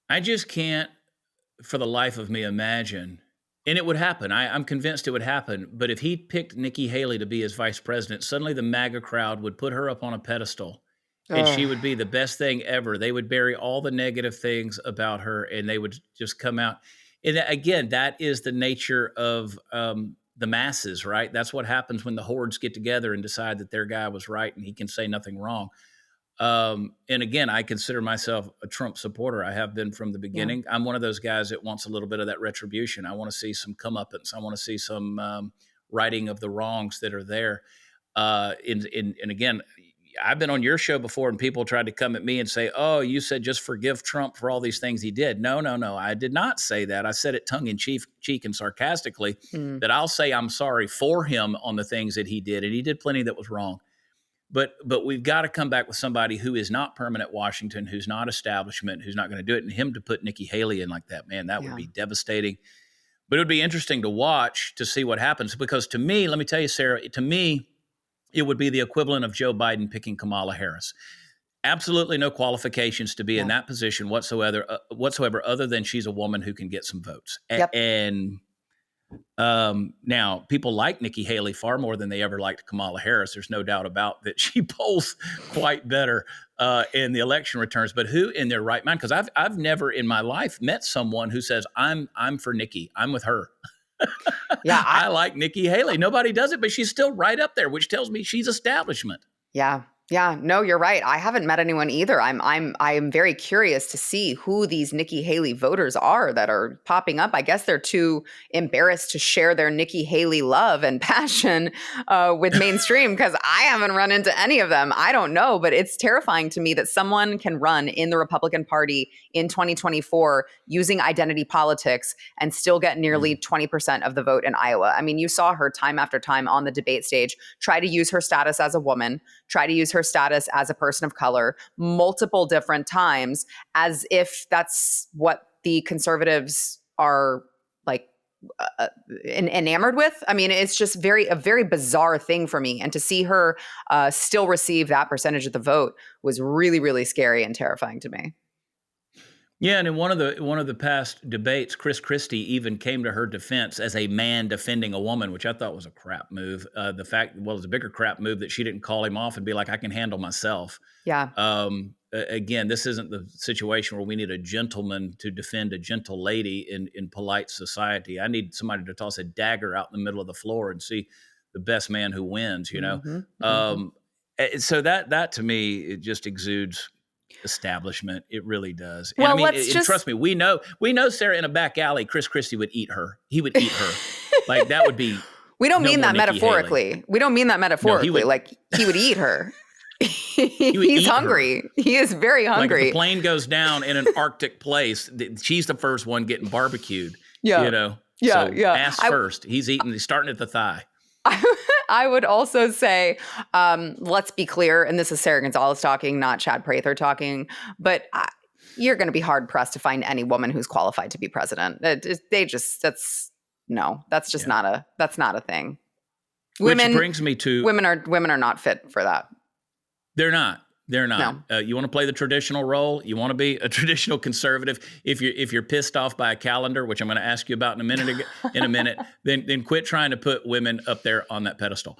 I just can't, for the life of me, imagine. And it would happen. I'm convinced it would happen. But if he picked Nikki Haley to be his vice president, suddenly the MAGA crowd would put her up on a pedestal. And she would be the best thing ever. They would bury all the negative things about her, and they would just come out. And again, that is the nature of the masses, right? That's what happens when the hordes get together and decide that their guy was right and he can say nothing wrong. And again, I consider myself a Trump supporter. I have been from the beginning. Yeah. I'm one of those guys that wants a little bit of that retribution. I want to see some comeuppance. I want to see some righting of the wrongs that are there. And again, I've been on your show before, and people tried to come at me and say, oh, you said just forgive Trump for all these things he did. No. I did not say that. I said it tongue in cheek and sarcastically that I'll say I'm sorry for him on the things that he did. And he did plenty that was wrong. But we've got to come back with somebody who is not permanent Washington, who's not establishment, who's not going to do it. And him to put Nikki Haley in like that, man, that would be devastating. But it would be interesting to watch to see what happens. Because to me, let me tell you, Sarah, to me, it would be the equivalent of Joe Biden picking Kamala Harris. Absolutely no qualifications to be in that position whatsoever, other than she's a woman who can get some votes. Yep. And now people like Nikki Haley far more than they ever liked Kamala Harris. There's no doubt about that. She polls quite better in the election returns. But who in their right mind? Because I've never in my life met someone who says, I'm for Nikki. I'm with her. Yeah, I like Nikki Haley. Nobody does it, but she's still right up there, which tells me she's establishment. Yeah. Yeah, no, you're right. I haven't met anyone either. I'm very curious to see who these Nikki Haley voters are that are popping up. I guess they're too embarrassed to share their Nikki Haley love and passion with mainstream, because I haven't run into any of them. I don't know, but it's terrifying to me that someone can run in the Republican Party in 2024 using identity politics and still get nearly 20% of the vote in Iowa. I mean, you saw her time after time on the debate stage try to use her status as a woman, try to use her status as a person of color multiple different times, as if that's what the conservatives are like enamored with. I mean, it's just a very bizarre thing for me. And to see her still receive that percentage of the vote was really, really scary and terrifying to me. Yeah, and in one of the past debates, Christie even came to her defense as a man defending a woman, which I thought was a crap move. It was a bigger crap move that she didn't call him off and be like, I can handle myself. Yeah. again, this isn't the situation where we need a gentleman to defend a gentle lady in polite society. I need somebody to toss a dagger out in the middle of the floor and see the best man who wins, you know? So that to me, it just exudes establishment. It really does. And Well, I mean, and trust me, we know Sarah in a back alley, Chris Christie would eat her. He would eat her. Like that would be. We don't no mean more that Nikki metaphorically. Haley. We don't mean that metaphorically. would- He would eat her. would He's eat her. hungry. He is very Like if hungry. the plane goes down in an Arctic place, she's the first one getting barbecued. Yeah. You know? Yeah, So yeah. ass first. He's starting at the thigh. I would also say, let's be clear, and this is Sara Gonzales talking, not Chad Prather talking, but you're going to be hard pressed to find any woman who's qualified to be president. That's not a thing. Which brings me to women are not fit for that. They're not. You want to play the traditional role? You want to be a traditional conservative? If you're pissed off by a calendar, which I'm going to ask you about in a minute, then quit trying to put women up there on that pedestal.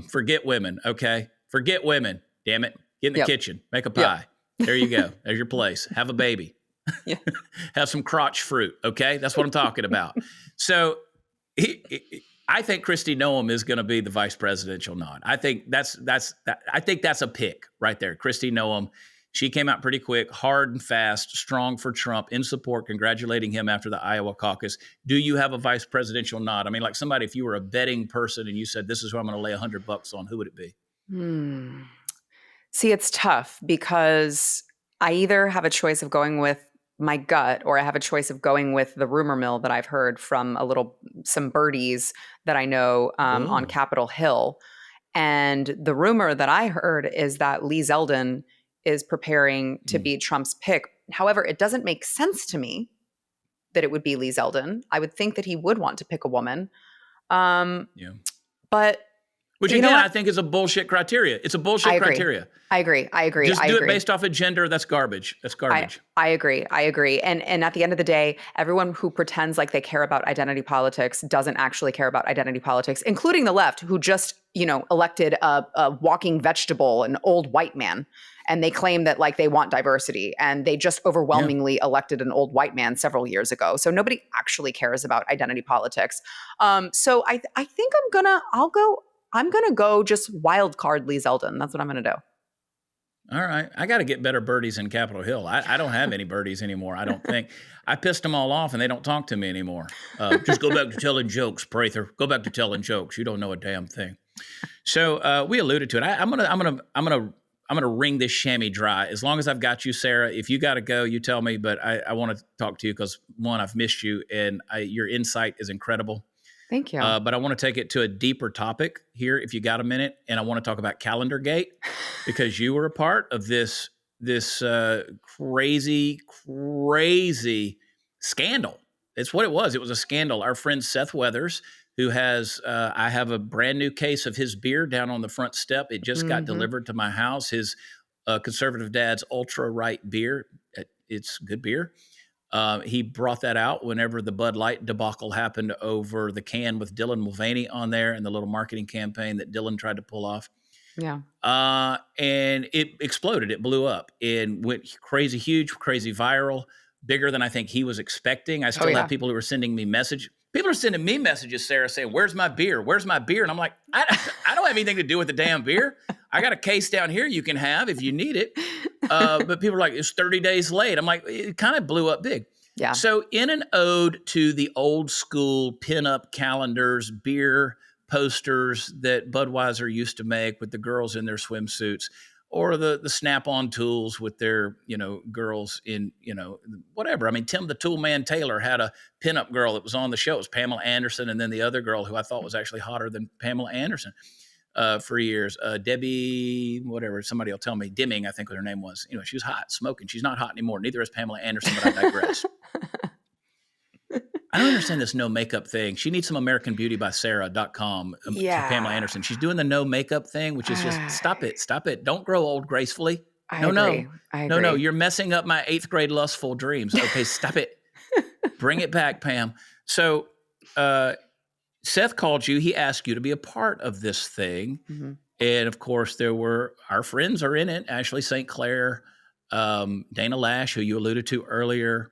Forget women, okay? Forget women. Damn it! Get in the kitchen, make a pie. There you go. There's your place. Have a baby. Have some crotch fruit. Okay, that's what I'm talking about. So. I think Christie Noem is going to be the vice presidential nod. I think that's a pick right there. Christie Noem, she came out pretty quick, hard and fast, strong for Trump, in support, congratulating him after the Iowa caucus. Do you have a vice presidential nod? I mean, like somebody, if you were a betting person and you said, this is who I'm going to lay $100 on, who would it be? See, it's tough because I either have a choice of going with my gut, or I have a choice of going with the rumor mill that I've heard from some birdies that I know on Capitol Hill. And the rumor that I heard is that Lee Zeldin is preparing to be Trump's pick. However, it doesn't make sense to me that it would be Lee Zeldin. I would think that he would want to pick a woman. But which again, I think is a bullshit criteria. It's a bullshit criteria. I agree. Just do it based off of gender. That's garbage. I agree. And at the end of the day, everyone who pretends like they care about identity politics doesn't actually care about identity politics, including the left, who just, elected a walking vegetable, an old white man. And they claim that like they want diversity, and they just overwhelmingly elected an old white man several years ago. So nobody actually cares about identity politics. So I think I'm gonna go just wild card Lee Zeldin. That's what I'm gonna do. All right. I got to get better birdies in Capitol Hill. I don't have any birdies anymore, I don't think. I pissed them all off and they don't talk to me anymore. Just go back to telling jokes, Prather. Go back to telling jokes. You don't know a damn thing. So we alluded to it. I'm gonna wring this chamois dry. As long as I've got you, Sara. If you got to go, you tell me. But I want to talk to you because, one, I've missed you, and your insight is incredible. Thank you. But I want to take it to a deeper topic here, if you got a minute, and I want to talk about Calendar Gate because you were a part of this crazy scandal. It's what it was. It was a scandal. Our friend Seth Weathers, who has, I have a brand new case of his beer down on the front step. It just got delivered to my house. His conservative dad's ultra right beer. It's good beer. He brought that out whenever the Bud Light debacle happened over the can with Dylan Mulvaney on there and the little marketing campaign that Dylan tried to pull off. Yeah. And it exploded. It blew up and went crazy huge, crazy viral, bigger than I think he was expecting. I still have people who are sending me messages. People are sending me messages, Sara, saying, where's my beer? Where's my beer? And I'm like, I don't have anything to do with the damn beer. I got a case down here you can have if you need it. But people are like, it's 30 days late. I'm like, it kind of blew up big. Yeah. So in an ode to the old school pinup calendars, beer posters that Budweiser used to make with the girls in their swimsuits, or the Snap-on tools with their, girls in, whatever. I mean, Tim the Toolman Taylor had a pinup girl that was on the show. It was Pamela Anderson, and then the other girl who I thought was actually hotter than Pamela Anderson for years. Debbie, whatever, somebody will tell me. Dimming, I think what her name was. She was hot, smoking. She's not hot anymore. Neither is Pamela Anderson, but I digress. I don't understand this no makeup thing. She needs some AmericanBeautyBySarah.com for Pamela Anderson. She's doing the no makeup thing, which is just stop it. Don't grow old gracefully. I agree. No, you're messing up my 8th grade lustful dreams. Okay, stop it. Bring it back, Pam. So Seth called you. He asked you to be a part of this thing. Mm-hmm. And of course, our friends are in it. Ashley St. Clair, Dana Lash, who you alluded to earlier,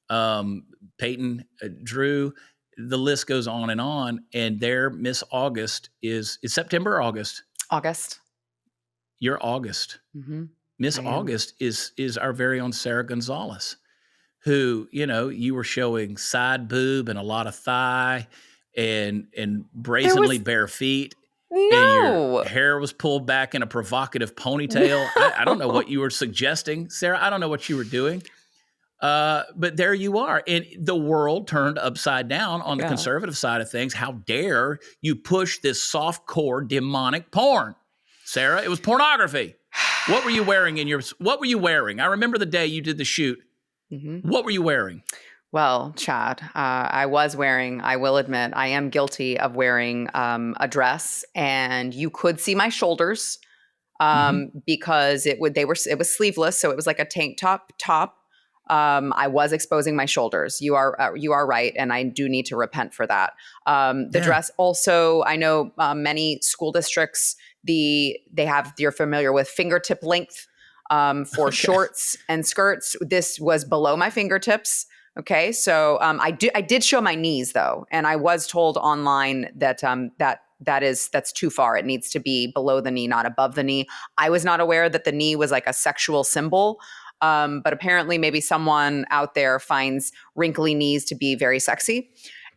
Peyton Drew, the list goes on. And their Miss August is September or August? August. You're August. Mm-hmm. Miss August is our very own Sara Gonzales, who, you were showing side boob and a lot of thigh and brazenly bare feet. No. And your hair was pulled back in a provocative ponytail. I don't know what you were suggesting, Sarah. I don't know what you were doing. But there you are. And the world turned upside down on the conservative side of things. How dare you push this soft-core demonic porn? Sarah, it was pornography. What were you wearing what were you wearing? I remember the day you did the shoot. Mm-hmm. What were you wearing? Well, Chad, I will admit, I am guilty of wearing a dress, and you could see my shoulders because it was sleeveless, so it was like a tank top. I was exposing my shoulders. You are right, and I do need to repent for that. The dress also, I know many school districts, you're familiar with fingertip length for shorts and skirts. This was below my fingertips. Okay, so I did show my knees though, and I was told online that that's too far. It needs to be below the knee, not above the knee. I was not aware that the knee was like a sexual symbol, but apparently maybe someone out there finds wrinkly knees to be very sexy,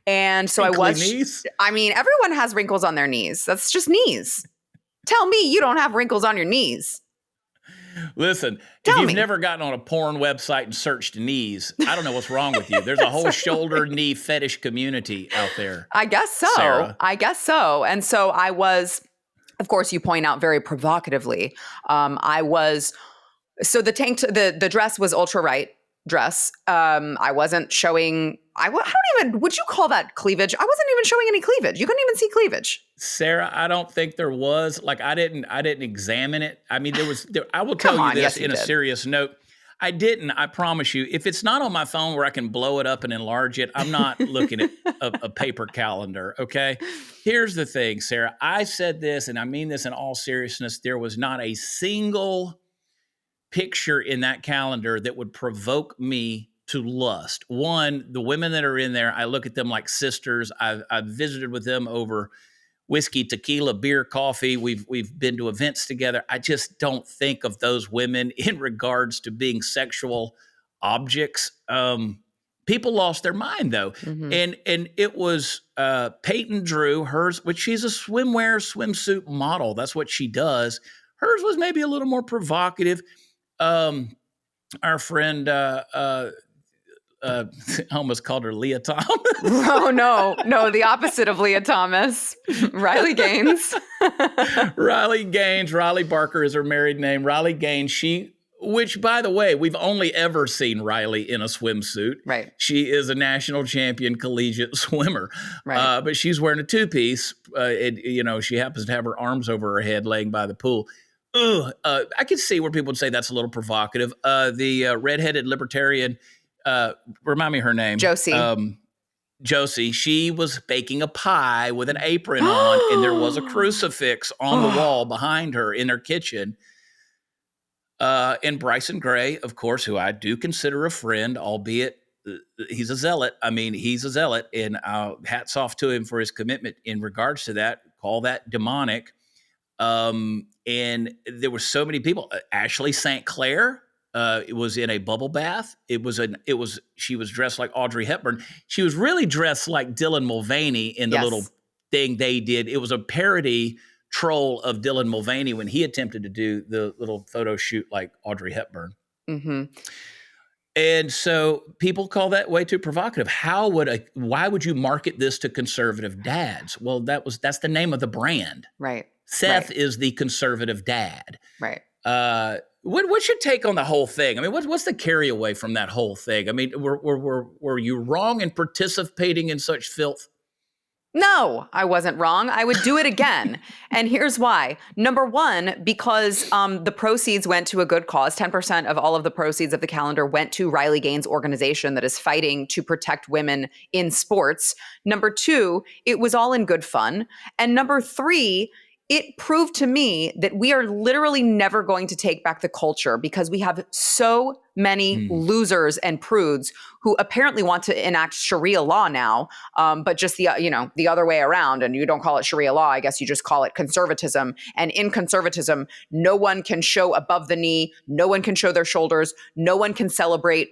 and so knees? I mean, everyone has wrinkles on their knees. That's just knees. Tell me you don't have wrinkles on your knees. Listen, if you've never gotten on a porn website and searched knees, I don't know what's wrong with you. There's a whole shoulder knee fetish community out there. I guess so. Sarah. I guess so. And so I was, of course, you point out very provocatively. So the dress was ultra right dress. I wasn't showing, would you call that cleavage? I wasn't even showing any cleavage. You couldn't even see cleavage. Sarah, I don't think there was. Like, I didn't examine it. I mean, I will tell you this in a serious note. I didn't, I promise you. If it's not on my phone where I can blow it up and enlarge it, I'm not looking at a paper calendar, okay? Here's the thing, Sarah. I said this, and I mean this in all seriousness. There was not a single picture in that calendar that would provoke me to lust. One, the women that are in there, I look at them like sisters. I've visited with them over whiskey, tequila, beer, coffee. We've been to events together. I just don't think of those women in regards to being sexual objects. People lost their mind though. Mm-hmm. And it was Peyton Drew, hers, which she's a swimsuit model. That's what she does. Hers was maybe a little more provocative. Our friend, I almost called her Leah Thomas. Oh, no, the opposite of Leah Thomas. Riley Gaines. Riley Barker is her married name. Riley Gaines, which by the way, we've only ever seen Riley in a swimsuit. Right. She is a national champion collegiate swimmer. Right. But she's wearing a two-piece. She happens to have her arms over her head laying by the pool. I could see where people would say that's a little provocative. The redheaded libertarian, remind me her name. Josie. She was baking a pie with an apron on, and there was a crucifix on the wall behind her in her kitchen. And Bryson Gray, of course, who I do consider a friend, albeit he's a zealot. I mean, he's a zealot, and hats off to him for his commitment in regards to that. Call that demonic. And there were so many people. Ashley St. Clair, it was in a bubble bath. She was dressed like Audrey Hepburn. She was really dressed like Dylan Mulvaney in the little thing they did. It was a parody troll of Dylan Mulvaney when he attempted to do the little photo shoot like Audrey Hepburn. Mm-hmm. And so people call that way too provocative. Why would you market this to conservative dads? Well, that's the name of the brand. Right. Seth is the conservative dad. Right. What's your take on the whole thing? I mean, what's the carry away from that whole thing? I mean, were you wrong in participating in such filth? No, I wasn't wrong. I would do it again. And here's why. Number one, because the proceeds went to a good cause. 10% of all of the proceeds of the calendar went to Riley Gaines' organization that is fighting to protect women in sports. Number two, it was all in good fun. And number three, it proved to me that we are literally never going to take back the culture because we have so many losers and prudes who apparently want to enact Sharia law now, but just the other way around. And you don't call it Sharia law, I guess you just call it conservatism. And in conservatism, no one can show above the knee, no one can show their shoulders, no one can celebrate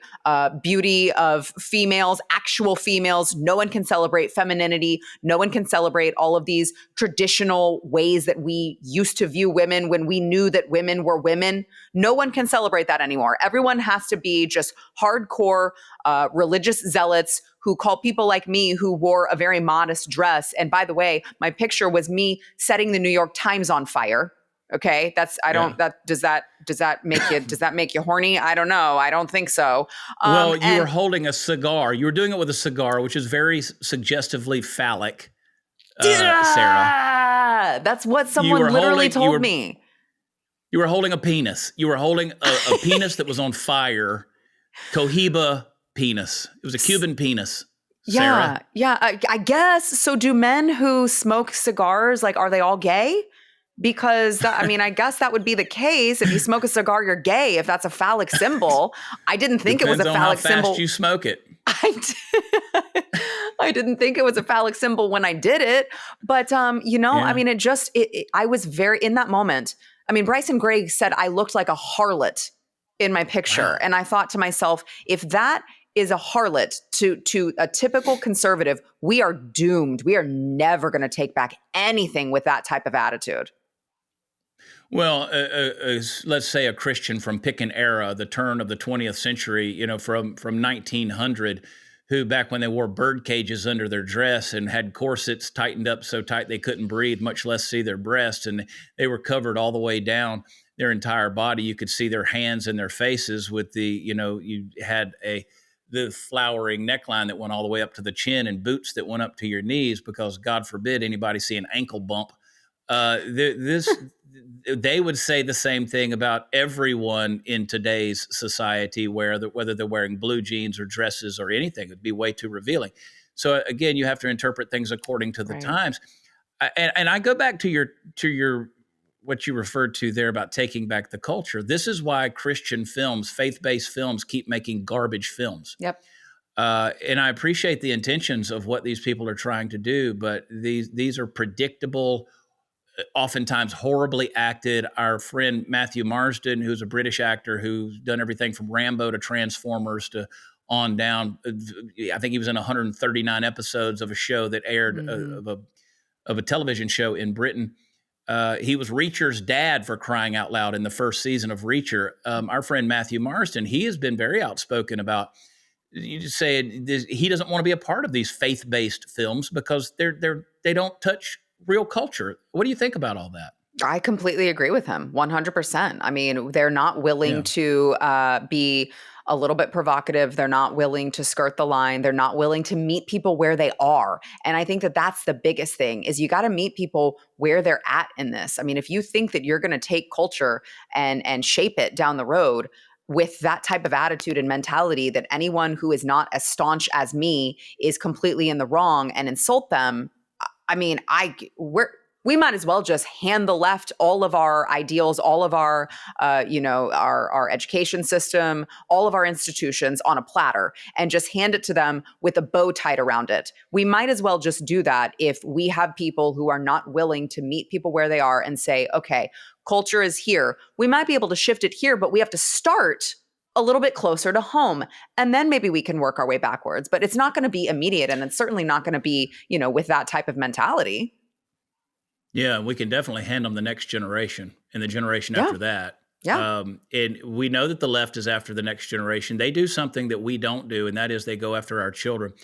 beauty of females, actual females, no one can celebrate femininity, no one can celebrate all of these traditional ways that we used to view women when we knew that women were women. No one can celebrate that anymore. Everyone has to be just hardcore religious zealots who call people like me who wore a very modest dress. And by the way, my picture was me setting the New York Times on fire. Okay. Does that make you horny? I don't know. I don't think so. Well, you were holding a cigar. You were doing it with a cigar, which is very suggestively phallic. Sarah, that's what someone literally told me. You were holding a penis. You were holding a penis that was on fire. Cohiba penis. It was a Cuban penis. Sarah. Yeah. I guess. So do men who smoke cigars, like, are they all gay? Because I guess that would be the case. If you smoke a cigar, you're gay. If that's a phallic symbol, I didn't think it was a phallic symbol. Depends on how fast you smoke it. I didn't think it was a phallic symbol when I did it, but I was very in that moment. I mean, Bryson Gregg said I looked like a harlot in my picture, wow. And I thought to myself, if that is a harlot to a typical conservative, we are doomed. We are never going to take back anything with that type of attitude. Well, let's say a Christian from pick an era, the turn of the 20th century, from 1900, who back when they wore bird cages under their dress and had corsets tightened up so tight they couldn't breathe, much less see their breasts, and they were covered all the way down their entire body. You could see their hands and their faces with you had the flowering neckline that went all the way up to the chin and boots that went up to your knees because God forbid anybody see an ankle bump. They would say the same thing about everyone in today's society, whether they're wearing blue jeans or dresses or anything. It'd be way too revealing. So again, you have to interpret things according to the times. And I go back to your what you referred to there about taking back the culture. This is why Christian films, faith-based films, keep making garbage films. Yep. And I appreciate the intentions of what these people are trying to do, but these are predictable, oftentimes horribly acted. Our friend Matthew Marsden, who's a British actor who's done everything from Rambo to Transformers to on down. I think he was in 139 episodes of a show that aired of a television show in Britain. He was Reacher's dad, for crying out loud, in the first season of Reacher. Our friend Matthew Marsden, he has been very outspoken about, you just say he doesn't want to be a part of these faith-based films because they don't touch real culture. What do you think about all that? I completely agree with him, 100%. I mean, they're not willing to be a little bit provocative. They're not willing to skirt the line. They're not willing to meet people where they are. And I think that that's the biggest thing, is you got to meet people where they're at in this. I mean, if you think that you're going to take culture and shape it down the road with that type of attitude and mentality, that anyone who is not as staunch as me is completely in the wrong, and insult them, I mean, we might as well just hand the left all of our ideals, all of our, our education system, all of our institutions on a platter, and just hand it to them with a bow tied around it. We might as well just do that if we have people who are not willing to meet people where they are and say, okay, culture is here. We might be able to shift it here, but we have to start a little bit closer to home, and then maybe we can work our way backwards. But it's not going to be immediate, and it's certainly not going to be, with that type of mentality. Yeah, we can definitely hand them the next generation and the generation after that. Yeah. And we know that the left is after the next generation. They do something that we don't do, and that is they go after our children.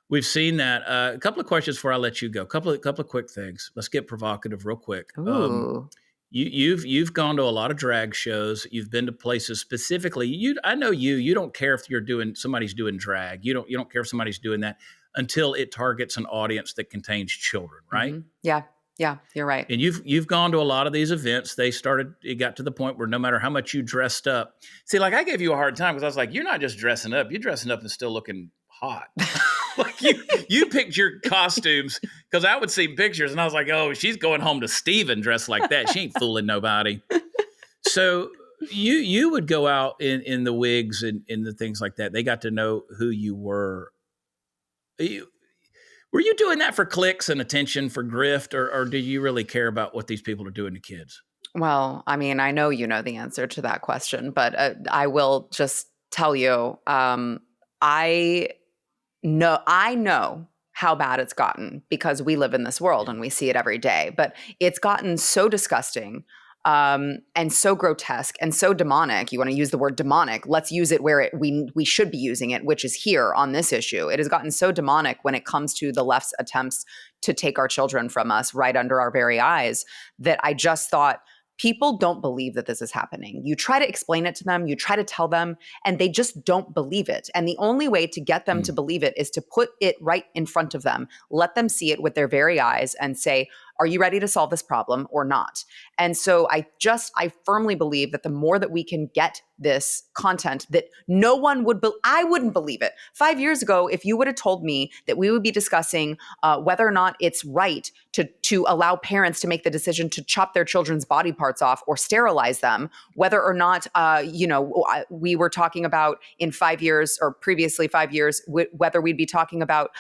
We've seen that. A couple of questions before I let you go. A couple of quick things. Let's get provocative real quick. Ooh. You've gone to a lot of drag shows. You've been to places specifically. I know you don't care if somebody's doing drag. You don't care if somebody's doing that until it targets an audience that contains children, right? Mm-hmm. Yeah, you're right. And you've gone to a lot of these events. It got to the point where no matter how much you dressed up, see, like I gave you a hard time because I was like, you're not just dressing up, you're dressing up and still looking hot. Like you picked your costumes, because I would see pictures and I was like, oh, she's going home to Steven dressed like that. She ain't fooling nobody. So you would go out in the wigs and in the things like that. They got to know who you were. Were you doing that for clicks and attention, for grift, or do you really care about what these people are doing to kids? Well, I mean, I know you know the answer to that question, but I will just tell you, I know how bad it's gotten because we live in this world and we see it every day. But it's gotten so disgusting and so grotesque and so demonic. You want to use the word demonic? Let's use it where we should be using it, which is here on this issue. It has gotten so demonic when it comes to the left's attempts to take our children from us right under our very eyes that I just thought, people don't believe that this is happening. You try to explain it to them, you try to tell them, and they just don't believe it. And the only way to get them to believe it is to put it right in front of them, let them see it with their very eyes and say, are you ready to solve this problem or not? And so I firmly believe that the more that we can get this content that no one would, I wouldn't believe it. 5 years ago, if you would have told me that we would be discussing whether or not it's right to allow parents to make the decision to chop their children's body parts off or sterilize them, whether or not, we were talking about in 5 years or previously 5 years, whether we'd be talking about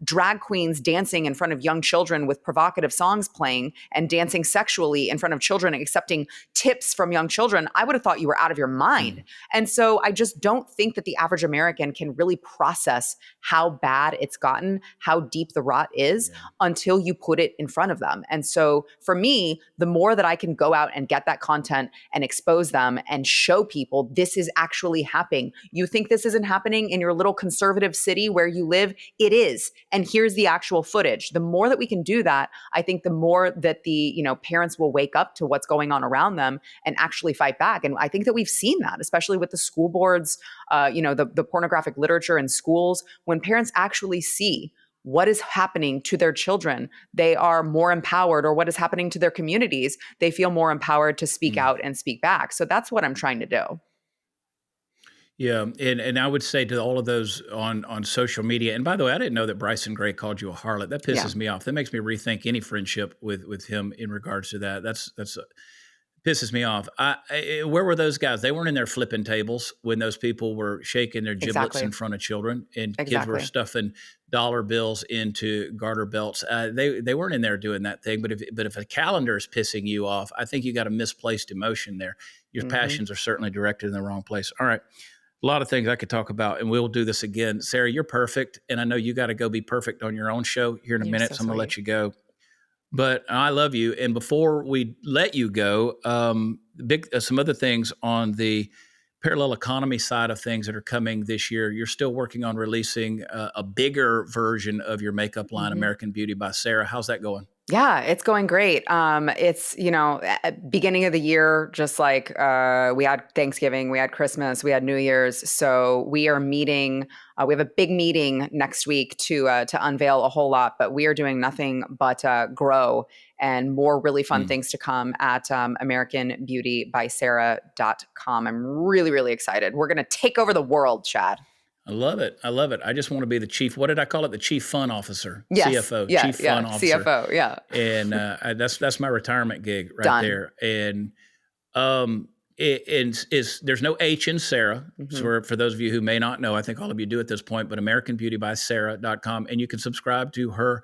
drag queens dancing in front of young children with provocative songs playing and dancing sexually in front of children, accepting tips from young children, I would have thought you were out of your mind. And so I just don't think that the average American can really process how bad it's gotten, how deep the rot is until you put it in front of them. And so for me, the more that I can go out and get that content and expose them and show people this is actually happening. You think this isn't happening in your little conservative city where you live? It is. And here's the actual footage. The more that we can do that, I think the more that the parents will wake up to what's going on around them and actually fight back. And I think that we've seen that, especially with the school boards, the pornographic literature in schools. When parents actually see what is happening to their children, they are more empowered, or what is happening to their communities, they feel more empowered to speak out and speak back. So that's what I'm trying to do. Yeah, and I would say to all of those on social media, and by the way, I didn't know that Bryson Gray called you a harlot. That pisses me off. That makes me rethink any friendship with him in regards to that. That's pisses me off. Where were those guys? They weren't in there flipping tables when those people were shaking their giblets in front of children, and kids were stuffing dollar bills into garter belts. They weren't in there doing that thing. But if a calendar is pissing you off, I think you got a misplaced emotion there. Your passions are certainly directed in the wrong place. All right. A lot of things I could talk about, and we'll do this again. Sara, you're perfect, and I know you got to go be perfect on your own show here in a minute, so I'm going to let you go. But I love you. And before we let you go, some other things on the parallel economy side of things that are coming this year. You're still working on releasing a bigger version of your makeup line, American Beauty by Sara. How's that going? Yeah, it's going great. It's, beginning of the year, just like we had Thanksgiving, we had Christmas, we had New Year's. So we are meeting, we have a big meeting next week to unveil a whole lot, but we are doing nothing but grow, and more really fun things to come at AmericanBeautyBySara.com. I'm really, really excited. We're going to take over the world, Chad. I love it. I love it. I just want to be the chief. What did I call it? The chief fun officer. Yes. CFO. Yeah, chief fun officer. CFO. Yeah. And that's my retirement gig right Done. there. And there's no H in Sara. So for those of you who may not know, I think all of you do at this point, but AmericanBeautyBySara.com, and you can subscribe to her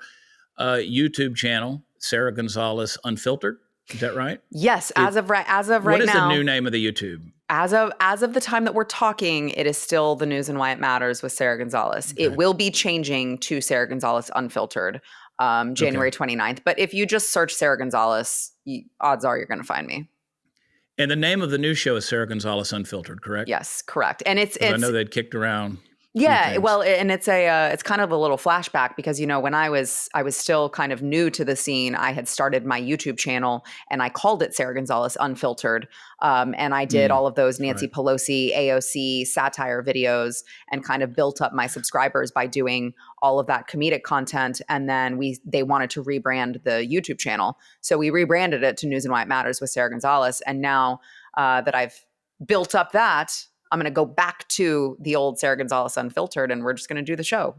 YouTube channel, Sara Gonzales Unfiltered. Is that right? Yes. As of right now. What is the new name of the YouTube? As of the time that we're talking, it is still The News and Why It Matters with Sara Gonzales. Okay. It will be changing to Sara Gonzales Unfiltered January 29th. But if you just search Sara Gonzales, odds are you're going to find me. And the name of the new show is Sara Gonzales Unfiltered, correct? Yes, correct. And it's I know they'd kicked around. Yeah, well, and it's kind of a little flashback because, when I was still kind of new to the scene, I had started my YouTube channel and I called it Sara Gonzales Unfiltered. And I did all of those Nancy Pelosi, AOC satire videos and kind of built up my subscribers by doing all of that comedic content. And then they wanted to rebrand the YouTube channel. So we rebranded it to News and Why It Matters with Sara Gonzales. And now that I've built up that, I'm going to go back to the old Sara Gonzales Unfiltered, and we're just going to do the show.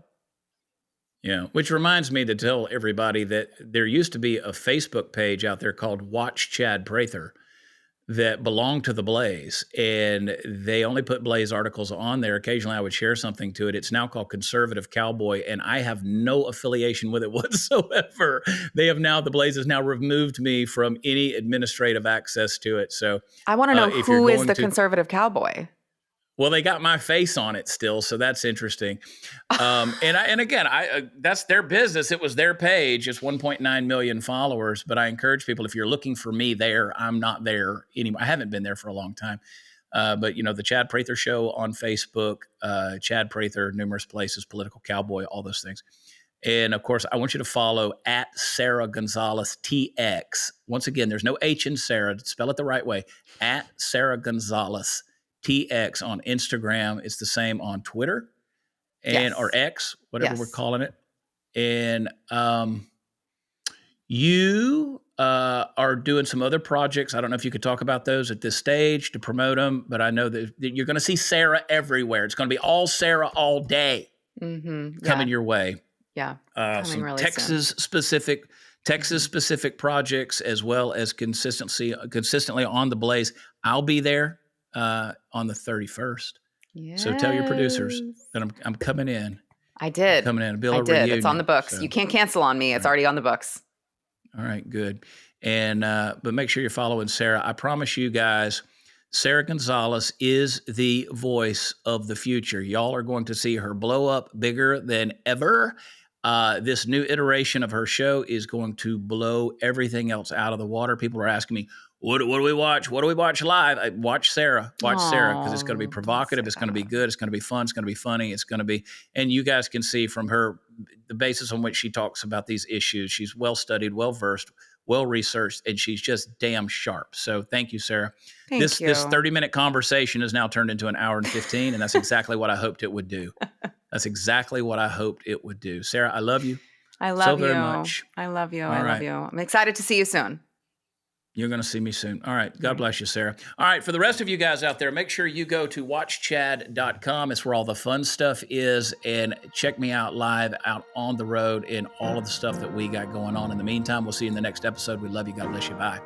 Yeah, which reminds me to tell everybody that there used to be a Facebook page out there called Watch Chad Prather that belonged to the Blaze, and they only put Blaze articles on there. Occasionally I would share something to it. It's now called Conservative Cowboy, and I have no affiliation with it whatsoever. The Blaze has now removed me from any administrative access to it. So I want to know if you're who is going the to- conservative cowboy. Well, they got my face on it still, so that's interesting. And again, that's their business. It was their page. It's 1.9 million followers. But I encourage people, if you're looking for me there, I'm not there anymore. I haven't been there for a long time. But the Chad Prather Show on Facebook, Chad Prather, numerous places, Political Cowboy, all those things. And of course, I want you to follow at Sara Gonzales TX. Once again, there's no H in Sarah. Spell it the right way. At Sara Gonzales TX on Instagram. It's the same on Twitter or X, whatever we're calling it. And you are doing some other projects. I don't know if you could talk about those at this stage to promote them, but I know that you're going to see Sara everywhere. It's going to be all Sara all day coming your way. Yeah, some really Texas-specific projects, as well as consistently on the Blaze. I'll be there on the 31st. Yes. So tell your producers that I'm coming in. I did. Coming in. I did. It's on the books. So. You can't cancel on me. It's already on the books. All right, good. And but make sure you're following Sara. I promise you guys, Sara Gonzales is the voice of the future. Y'all are going to see her blow up bigger than ever. This new iteration of her show is going to blow everything else out of the water. People are asking me, what do we watch? What do we watch live? Watch Sara. Watch Sara, because it's going to be provocative. It's going to be good. It's going to be fun. It's going to be funny. It's going to be, and you guys can see from her the basis on which she talks about these issues. She's well studied, well versed, well researched, and she's just damn sharp. So thank you, Sara. This 30-minute conversation has now turned into an hour and 15, and that's exactly what I hoped it would do. That's exactly what I hoped it would do. Sara, I love you. I love you so very much. I love you. All I right. love you. I'm excited to see you soon. You're going to see me soon. All right. God bless you, Sara. All right. For the rest of you guys out there, make sure you go to watchchad.com. It's where all the fun stuff is. And check me out live out on the road and all of the stuff that we got going on. In the meantime, we'll see you in the next episode. We love you. God bless you. Bye.